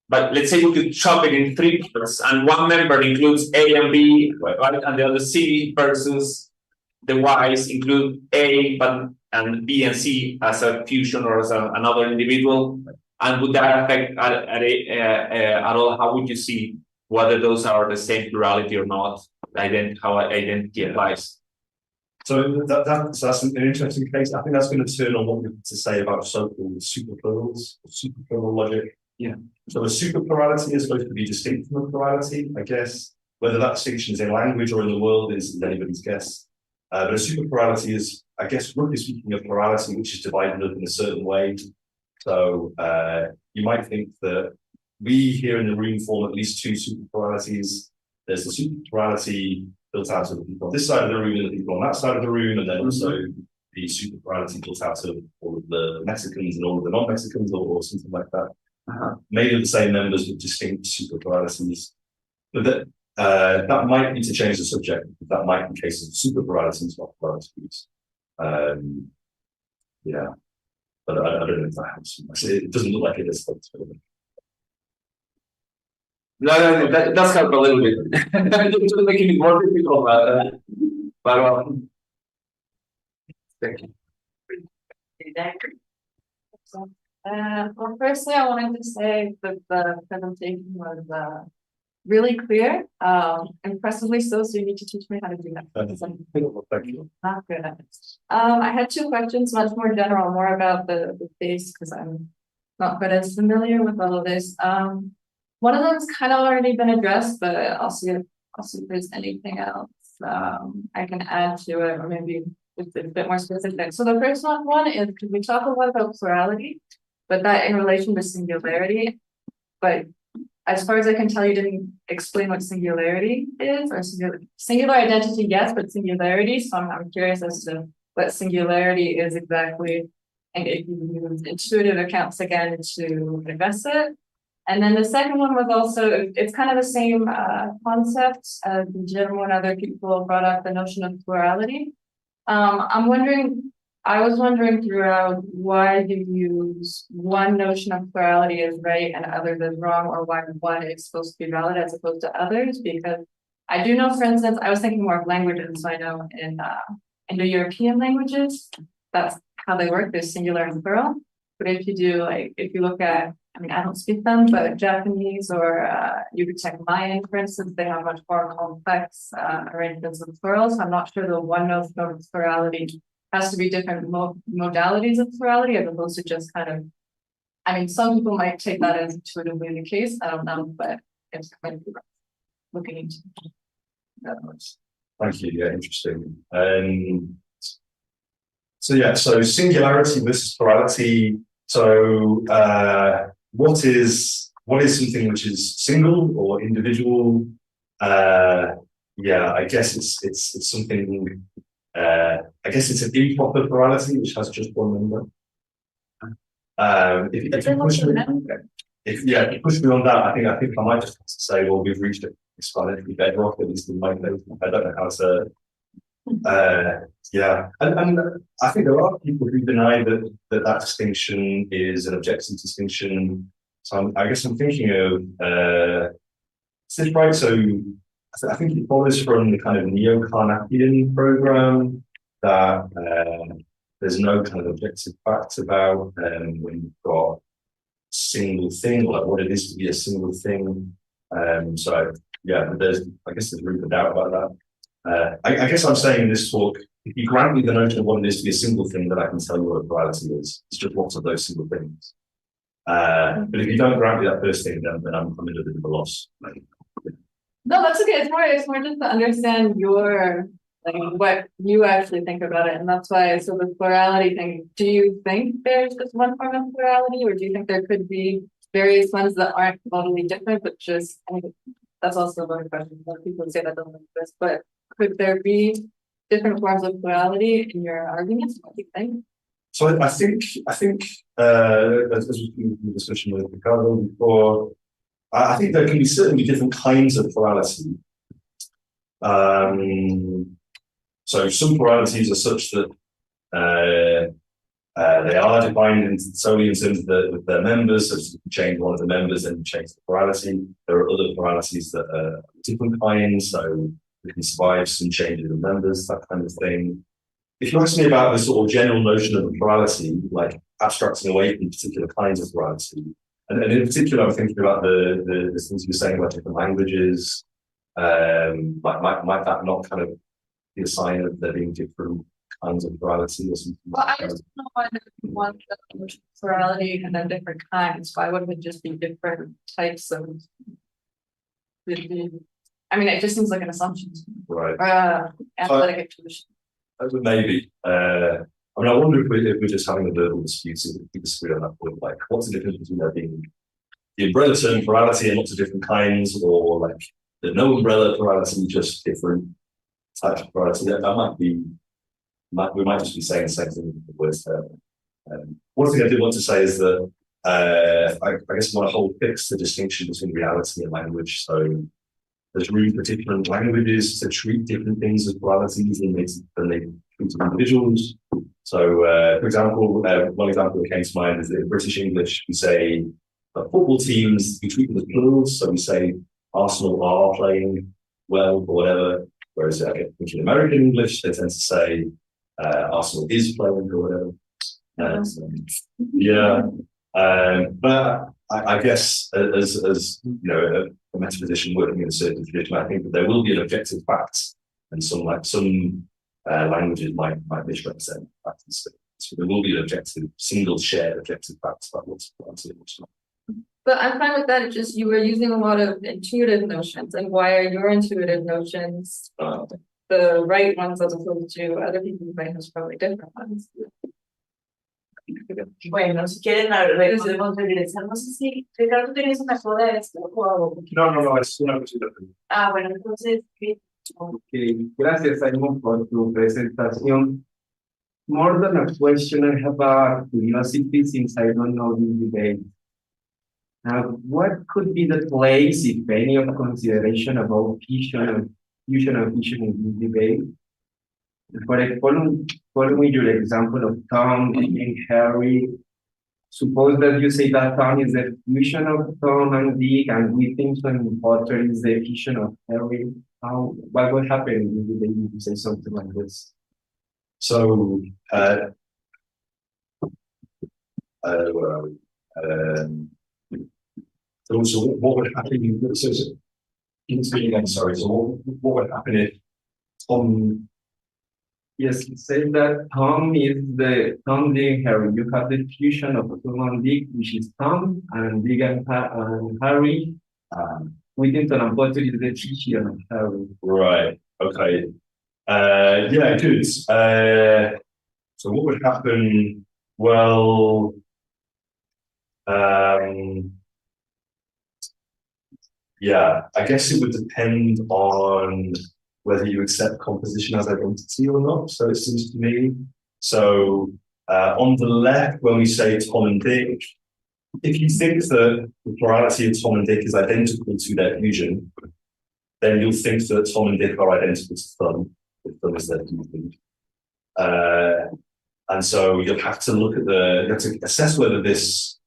[SPEAKER 5] But let's say we could chop it in three parts, and one member includes A and B, right? And the other C versus the Y's include A, and B and C as a fusion or as another individual. And would that affect at all? How would you see whether those are the same plurality or not? How identity applies.
[SPEAKER 2] So that's an interesting case. I think that's going to turn on what we have to say about so-called superplurals, superplural logic.
[SPEAKER 5] Yeah.
[SPEAKER 2] So a superplurality is supposed to be distinct from a plurality, I guess. Whether that distinction is in language or in the world is anybody's guess. But a superplurality is, I guess, roughly speaking, a plurality which is divided up in a certain way. So you might think that we here in the room form at least two superpluralities. There's the superplurality built out of the people on this side of the room and the people on that side of the room, and then also the superplurality built out of all of the Mexicans and all of the non-Mexicans or something like that. Made of the same members with distinct superpluralities. But that might be to change the subject. That might be cases of superpluralities, not pluralities. Yeah, but I don't know if that helps. It doesn't look like it is.
[SPEAKER 5] No, that does help a little bit. It's making it more difficult, but thank you.
[SPEAKER 6] Well, firstly, I wanted to say that the presentation was really clear, impressively so you need to teach me how to do that.
[SPEAKER 2] Thank you.
[SPEAKER 6] Not good at it. I had two questions, much more general, more about the face, because I'm not quite as familiar with all of this. One of them's kind of already been addressed, but I'll see if there's anything else I can add to it, or maybe it's a bit more specific. So the first one is, because we talk a lot about plurality, but that in relation to singularity. But as far as I can tell, you didn't explain what singularity is, or singular identity, yes, but singularity. So I'm curious as to what singularity is exactly, and if you use intuitive accounts again to address it. And then the second one was also, it's kind of the same concept as Guillermo and other people brought up the notion of plurality. I was wondering throughout, why do you use one notion of plurality as right and others as wrong, or why one is supposed to be valid as opposed to others? Because I do know, for instance, I was thinking more of languages, so I know in Indo-European languages, that's how they work, there's singular and plural. But if you look at, I mean, I don't speak them, but Japanese or you could check Mayan, for instance, they have much more complex arrangements of plurals. So I'm not sure the one notion of plurality has to be different modalities of plurality as opposed to just kind of, I mean, some people might take that as intuitively the case. I don't know, but it's quite different. looking into.
[SPEAKER 2] Thank you. Yeah, interesting. So singularity versus plurality. So what is something which is single or individual? Yeah, I guess it's something. I guess it's an improper plurality which has just one member. If you push me on that, I think I might just have to say, well, we've reached a explanatory bedrock, at least in my case. I don't know how to. Yeah, and I think there are people who deny that distinction is an objective distinction. So I guess I'm thinking of is this right? So I think it follows from the kind of neo-Carnappian program that there's no kind of objective fact about when you've got a single thing, or like what it is to be a single thing. So yeah, I guess there's room for doubt about that. I guess I'm saying in this talk, if you grant me the notion of what it is to be a single thing, then I can tell you what a plurality is. It's just lots of those single things. But if you don't grant me that first thing, then I'm in a bit of a loss.
[SPEAKER 6] No, that's okay. It's more just to understand your, like, what you actually think about it. And that's why, so the plurality thing, do you think there's just one form of plurality, or do you think there could be various ones that aren't totally different, but just, I think that's also another question. A lot of people say that doesn't exist, but could there be different forms of plurality in your arguments? What do you think?
[SPEAKER 2] So I think as we in the discussion with Ricardo before, I think there can be certainly different kinds of plurality. So some pluralities are such that they are defined solely in terms of their members. So if you change one of the members, then you change the plurality. There are other pluralities that are different kinds, so we can survive some changes in members, that kind of thing. If you ask me about the sort of general notion of a plurality, like abstracting away from particular kinds of plurality, and in particular, I'm thinking about the things you're saying about different languages. Might that not kind of be a sign of there being different kinds of plurality or something?
[SPEAKER 6] Well, I just don't know why there's one plurality and then different kinds. Why wouldn't it just be different types of? I mean, it just seems like an assumption.
[SPEAKER 2] Right.
[SPEAKER 6] Athletic intuition.
[SPEAKER 2] Maybe. I mean, I wonder if we're just having a verbal dispute, if we disagree on that point. Like, what's the difference between there being the umbrella term plurality and lots of different kinds, or like the no umbrella plurality, just different types of plurality? That might be, we might just be saying the same thing with the words there. One thing I did want to say is that I guess I want to fix the distinction between reality and language. So there's room for different languages to treat different things as pluralities than they treat individuals. So, for example, one example that came to mind is that in British English, we say that football teams, we treat them as plurals. So we say Arsenal are playing well or whatever. Whereas in American English, they tend to say Arsenal is playing or whatever. But I guess as you know, a metaphysician working in a certain tradition, I think that there will be an objective fact, and some languages might misrepresent facts. So there will be an objective, single shared objective facts about what's not.
[SPEAKER 6] But I'm fine with that. It's just you were using a lot of intuitive notions, and why are your intuitive notions the right ones as opposed to other people who might have probably different ones?
[SPEAKER 1] Bueno, si quieren, podemos regresar. No sé si, Ricardo, ¿tienes una coda de esto o algo?
[SPEAKER 3] No, es una cosita.
[SPEAKER 1] Ah, bueno, entonces,
[SPEAKER 7] Okay, gracias, Simon, por tu presentación. More than a question, I have a curiosity since I don't know this debate. What could be the place, if any, of consideration about fusion and fission in this debate? Following your example of Tom and Harry, suppose that you say that Tom is the fusion of Tom and Dick, and Whittington and Potter is the fusion of Harry. What would happen if you say something like this?
[SPEAKER 2] So, where are we? So what would happen? So what would happen if Tom?
[SPEAKER 7] Yes, say that Tom is the Tom, Dick, and Harry. You have the fusion of Tom and Dick, which is Tom, and Dick and Harry. muito então, pode dizer
[SPEAKER 2] Right. Okay. Yeah, good. So what would happen? Well, yeah, I guess it would depend on whether you accept composition as identity or not. So it seems to me. So on the left, when we say Tom and Dick, if you think that the plurality of Tom and Dick is identical to their fusion, then you'll think that Tom and Dick are identical to Thumb, if Thumb is their fusion. And so you'll have to look at you have to assess whether this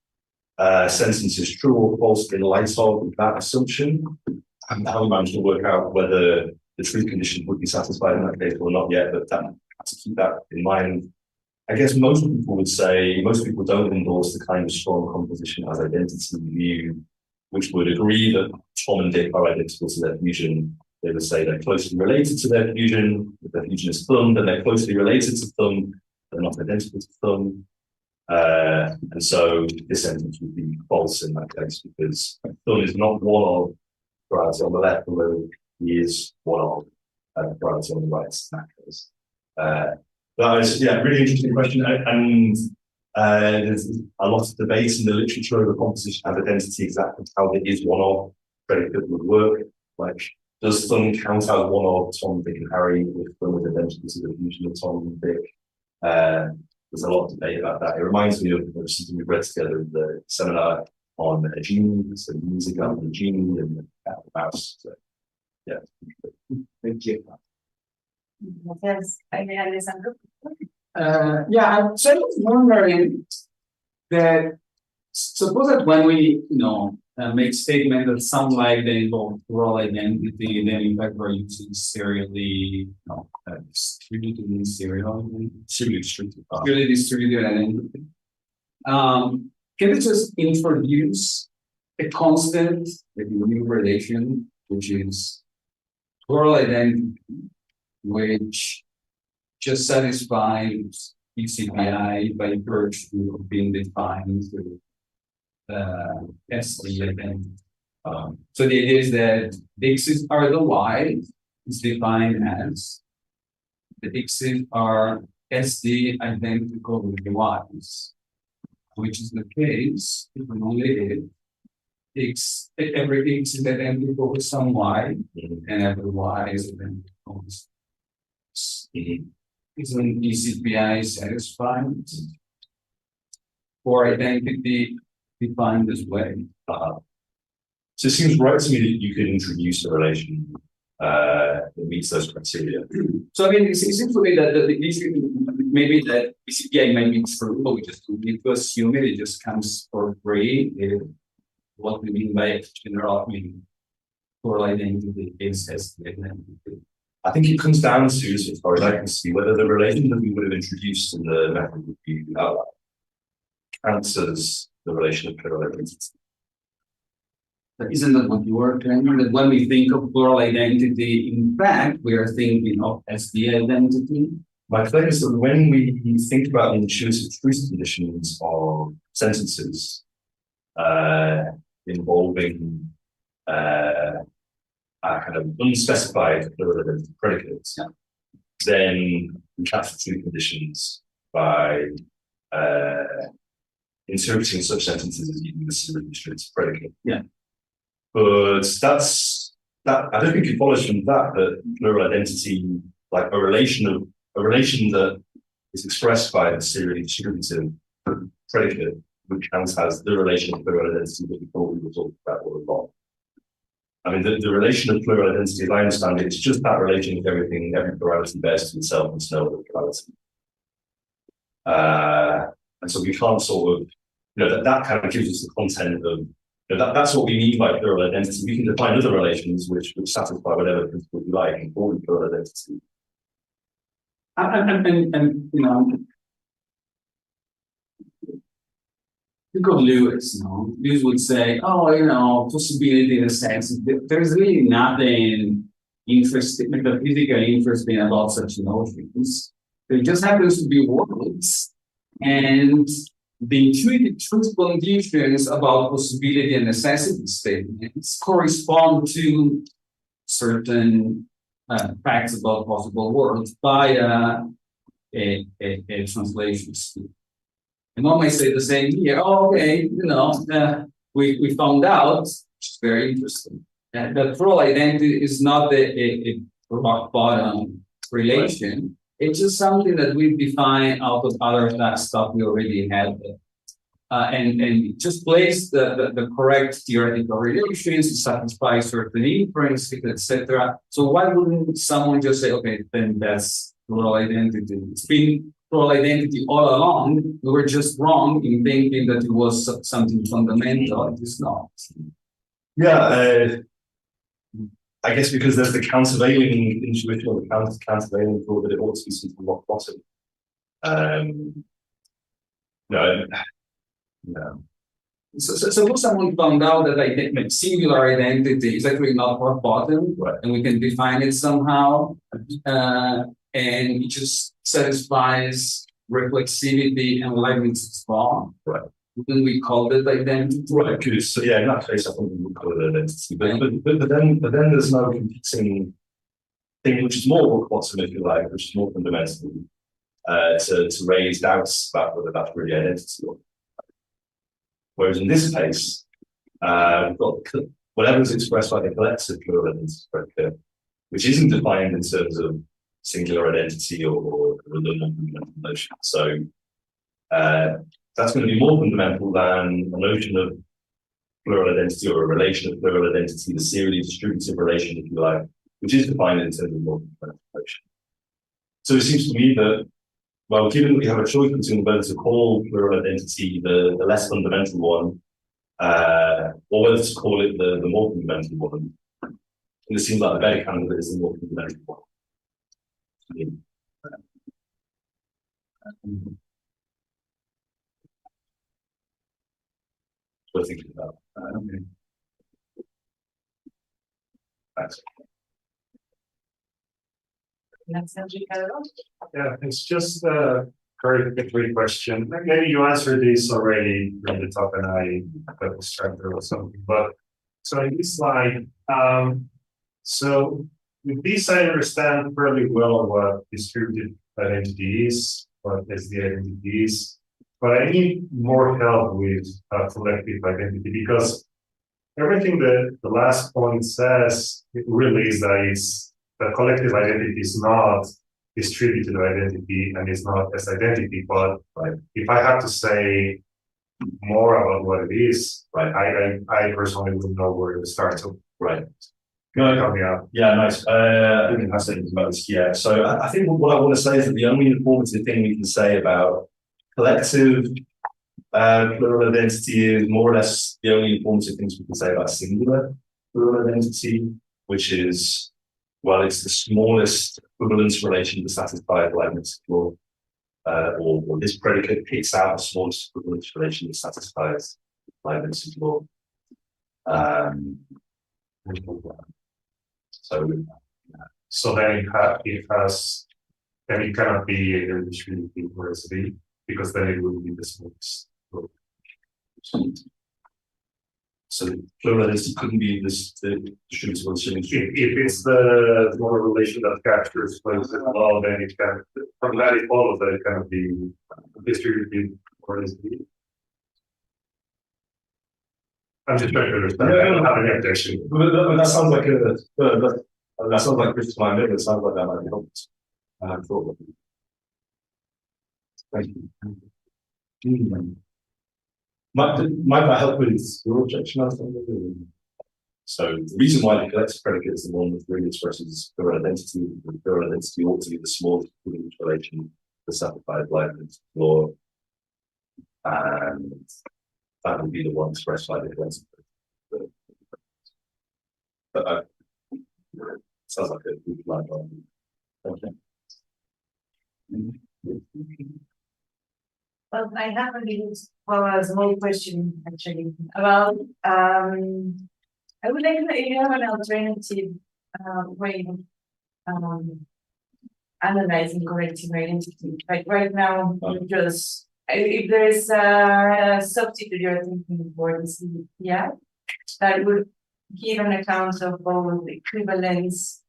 [SPEAKER 2] sentence is true or false in light of that assumption. I haven't managed to work out whether the truth condition would be satisfied in that case or not yet, but I have to keep that in mind. I guess most people don't endorse the kind of strong composition as identity view, which would agree that Tom and Dick are identical to their fusion. They would say they're closely related to their fusion. If their fusion is Thumb, then they're closely related to Thumb. They're not identical to Thumb. And so this sentence would be false in that case, because Thumb is not one of plurality on the left, although he is one of plurality on the right in that case. That was, yeah, really interesting question. And there's a lot of debate in the literature over composition as identity, exactly how it is one of predicate would work. Like, does Thumb count as one of Tom, Dick, and Harry if Thumb is identical to the fusion of Tom and Dick? There's a lot of debate about that. It reminds me of something we read together in the seminar on a genie, so music of the genie and the cat and the mouse. So, yeah. Thank you.
[SPEAKER 1] Gracias. Alessandro.
[SPEAKER 4] Yeah, I'm sort of wondering that suppose that when we, make statement that some like they involve plural identity, then in fact we're using serially, distributed identity. Can we just introduce a constant, a new relation, which is plural identity, which just satisfies PCPI by virtue of being defined through SD identity. So the idea is that the X's are the Y is defined as the X's are SD identical with the Y's, which is the case if and only if every X is identical with some Y and every Y is identical with isn't PCPI satisfied for identity defined this way?
[SPEAKER 2] So it seems right to me that you could introduce a relation that meets those criteria.
[SPEAKER 4] So I mean, it seems to me that maybe that PCPI might be true, but we just don't need to assume it. It just comes for free. What we mean by general, plural identity is as the identity.
[SPEAKER 2] I think it comes down to, as far as I can see, whether the relation that we would have introduced in the method would be outlined answers the relation of plural identity.
[SPEAKER 4] But isn't that what you were claiming? That when we think of plural identity, in fact, we are thinking of SD identity?
[SPEAKER 2] My claim is that when we think about the intuitive truth conditions of sentences involving kind of unspecified plural identity predicates, then we capture truth conditions by interpreting such sentences as using the serially restricted predicate.
[SPEAKER 4] Yeah.
[SPEAKER 2] But I don't think it follows from that plural identity, like a relation that is expressed by the serially distributive predicate, which counts as the relation of plural identity that we thought we were talking about all along. I mean, the relation of plural identity, as I understand it, it's just that relation of everything, every plurality bears to itself and no other plurality. And so we can't sort of, that kind of gives us the content of, that's what we mean by plural identity. We can define other relations which satisfy whatever principle we like and call it plural identity.
[SPEAKER 4] And think of Lewis, Lewis would say, possibility in a sense, there's really nothing interesting, metaphysically interesting about such notions. It just happens to be words. And the intuitive truth conditions about possibility and necessity statements correspond to certain facts about possible worlds via a translation scheme. And one might say the same here. Oh, okay, we found out, which is very interesting, that plural identity is not a rock bottom relation. It's just something that we define out of other that stuff we already had. And just place the correct theoretical relations to satisfy certain inferences, etc. So why wouldn't someone just say, okay, then that's plural identity? It's been plural identity all along. We were just wrong in thinking that it was something fundamental. It is not.
[SPEAKER 2] Yeah, I guess because there's the countervailing intuition or the countervailing thought that it ought to be something rock bottom. No.
[SPEAKER 4] So someone found out that singular identity is actually not rock bottom,
[SPEAKER 2] right,
[SPEAKER 4] and we can define it somehow, and it just satisfies reflexivity and Leibniz's law.
[SPEAKER 2] Right.
[SPEAKER 4] Wouldn't we call it identity?
[SPEAKER 2] Right, because so yeah, in that case, I think we would call it identity. But then there's no competing thing which is more rock bottom, if you like, which is more fundamental, to raise doubts about whether that's really identity or not. Whereas in this case, we've got whatever is expressed by the collective plural identity, which isn't defined in terms of singular identity or the non-fundamental notion. So that's going to be more fundamental than a notion of plural identity or a relation of plural identity, the serially distributive relation, if you like, which is defined in terms of non-fundamental notion. So it seems to me that, well, given that we have a choice between whether to call plural identity the less fundamental one, or whether to call it the more fundamental one, it seems like the better candidate is the more fundamental one. What do you think about that? Thanks.
[SPEAKER 3] Yeah, it's just a very quick question. Maybe you answered this already from the top and I got distracted or something, but so in this slide, so with this I understand fairly well what distributed identity is, what SD identity is, but I need more help with collective identity because everything that the last point says, it really is that it's the collective identity is not distributed identity and it's not S identity, but if I have to say more about what it is, I personally wouldn't know where to start. So,
[SPEAKER 2] right.
[SPEAKER 3] Help me out.
[SPEAKER 2] Yeah, nice. I think that's it about this. Yeah. So I think what I want to say is that the only informative thing we can say about collective plural identity is more or less the only informative things we can say about singular plural identity, which is, well, it's the smallest equivalence relation to satisfy Leibniz's law, or this predicate picks out the smallest equivalence relation that satisfies Leibniz's law.
[SPEAKER 3] So then it cannot be a distributed for SD because then it will be the smallest.
[SPEAKER 2] So plurality couldn't be this the distributable solution.
[SPEAKER 3] If it's the more relation that captures places well, then it can from that it follows that it cannot be distributed for SD. I'm just trying to understand. I don't have any objection.
[SPEAKER 2] But that sounds like that sounds like Christopher Line. It sounds like that might be helpful. Thank you. Might that help with your objection? So the reason why the collective predicate is the one that really expresses plural identity, the plural identity ought to be the smallest equivalent relation to satisfy Leibniz's law, and that would be the one expressed by the collective predicate. But sounds like a good line. Okay.
[SPEAKER 1] Well, I have a small question actually about I would like to have an alternative way of analyzing collective identity. Like right now, you just if there is a substitute you're thinking for the CPI, that would give an account of both equivalence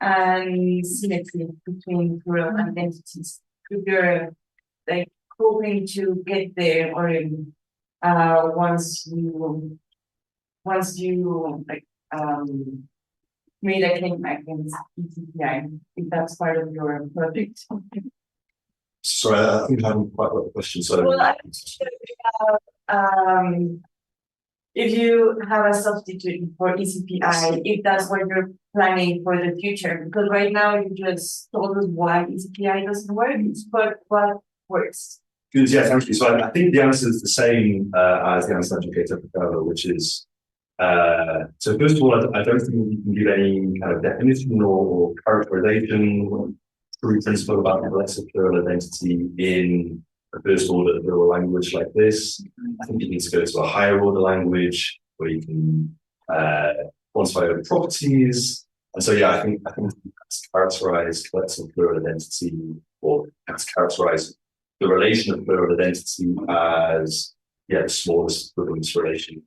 [SPEAKER 1] and symmetry between plural identities. If you're like hoping to get there, or once you like made a claim against ECPI, if that's part of your project.
[SPEAKER 2] Sorry, I think I haven't quite got the question. So,
[SPEAKER 1] Well, if you have a substitute for ECPI, if that's what you're planning for the future, because right now you just told us why ECPI doesn't work, but what works?
[SPEAKER 2] good, yeah, thank you. So I think the answer is the same as the answer that you gave to Ricardo, which is so first of all, I don't think you can give any kind of definition or characterization through principle about the collective plural identity in a first order plural language like this. I think you need to go to a higher order language where you can quantify the properties. And so yeah, I think that's characterize collective plural identity, or that's characterize the relation of plural identity as the smallest equivalence relation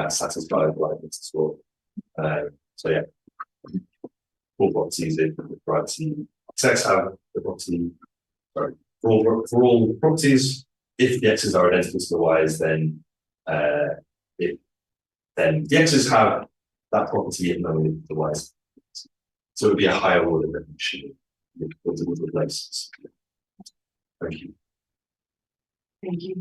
[SPEAKER 2] satisfied by this as well. So yeah, four properties in the property sets have the property. Sorry, for all properties, if the x's are identical to the y's, then then the x's have that property if only the y's. So it would be a higher order definition with the places. Thank you.
[SPEAKER 1] Thank you.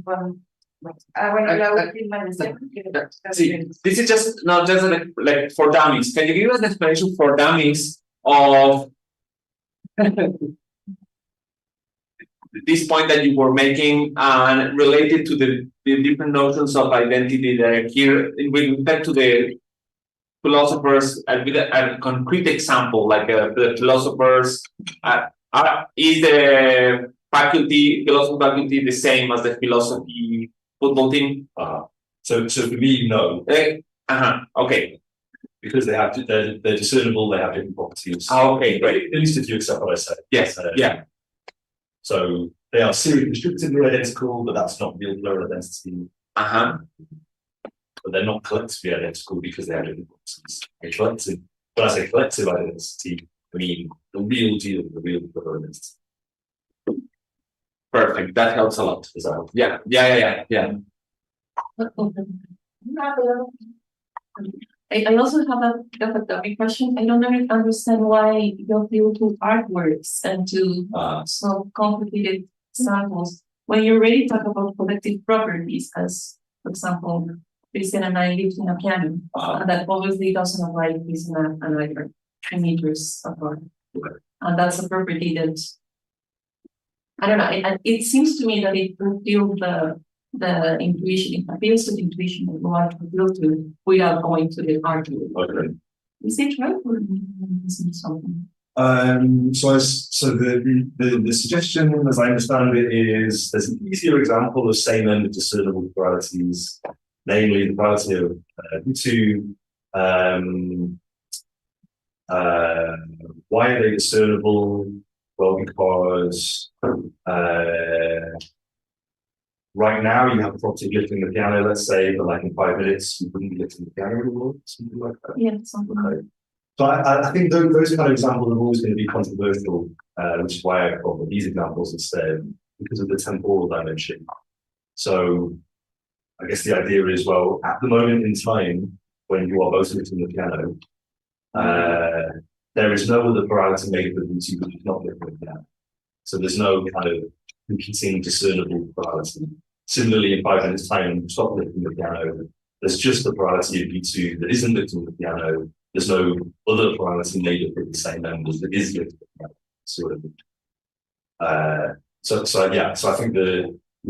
[SPEAKER 5] See, this is just not just like for dummies. Can you give us an explanation for dummies of this point that you were making and related to the different notions of identity that are here with respect to the philosophers, with a concrete example, like the philosophers, is the philosophy faculty the same as the philosophy football team?
[SPEAKER 2] So for me, no.
[SPEAKER 5] Okay.
[SPEAKER 2] Because they're discernible, they have different properties.
[SPEAKER 5] Okay, great.
[SPEAKER 2] At least if you accept what I said.
[SPEAKER 5] Yes. Yeah.
[SPEAKER 2] So they are serially constructively identical, but that's not real plural identity. But they're not collectively identical because they have different properties. When I say collective identity, I mean the real deal, the real plural identity.
[SPEAKER 5] Perfect. That helps a lot.
[SPEAKER 2] Is that
[SPEAKER 5] Yeah.
[SPEAKER 6] I also have a topic question. I don't understand why you appeal to artworks and to some complicated samples when you already talk about collective properties, as for example, Lucía and I lived in a piano, and that obviously doesn't apply to Lucía and I are 2 meters apart. And that's a property that I don't know. It seems to me that it reveals the intuition, it appeals to the intuition that you want to appeal to without going to the argument.
[SPEAKER 2] Okay.
[SPEAKER 6] Is it right or missing something?
[SPEAKER 2] So the suggestion, as I understand it, is there's an easier example of same-ended discernible pluralities, namely the plurality of two. Why are they discernible? Well, because right now you have the property of lifting the piano, let's say, but like in 5 minutes you wouldn't be lifting the piano anymore, something like that.
[SPEAKER 6] Yeah, something.
[SPEAKER 2] Okay. So I think those kind of examples are always going to be controversial, which is why I come up with these examples instead, because of the temporal dimension. So I guess the idea is, well, at the moment in time when you are both lifting the piano, there is no other plurality made with you which is not lifting the piano. So there's no kind of competing discernible plurality. Similarly, in 5 minutes' time, when you stop lifting the piano, there's just the plurality of B2 that isn't lifting the piano. There's no other plurality made up of the same members that is lifting the piano. Sort of. So I think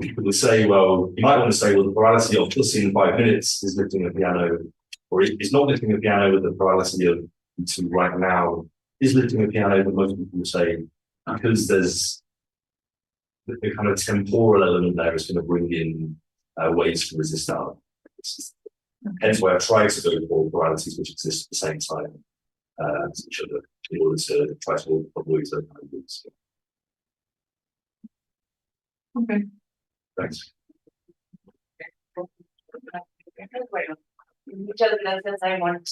[SPEAKER 2] people would say, well, you might want to say, well, the plurality of plus in 5 minutes is lifting the piano, or it's not lifting the piano, with the plurality of B2 right now is lifting the piano, but most people will say, because there's the kind of temporal element there is going to bring in ways to resist that. Hence why I try to go for pluralities which exist at the same time as each other in order to try to avoid those kind of groups.
[SPEAKER 6] Okay.
[SPEAKER 2] Thanks.
[SPEAKER 1] Bueno, muchas gracias, Simon.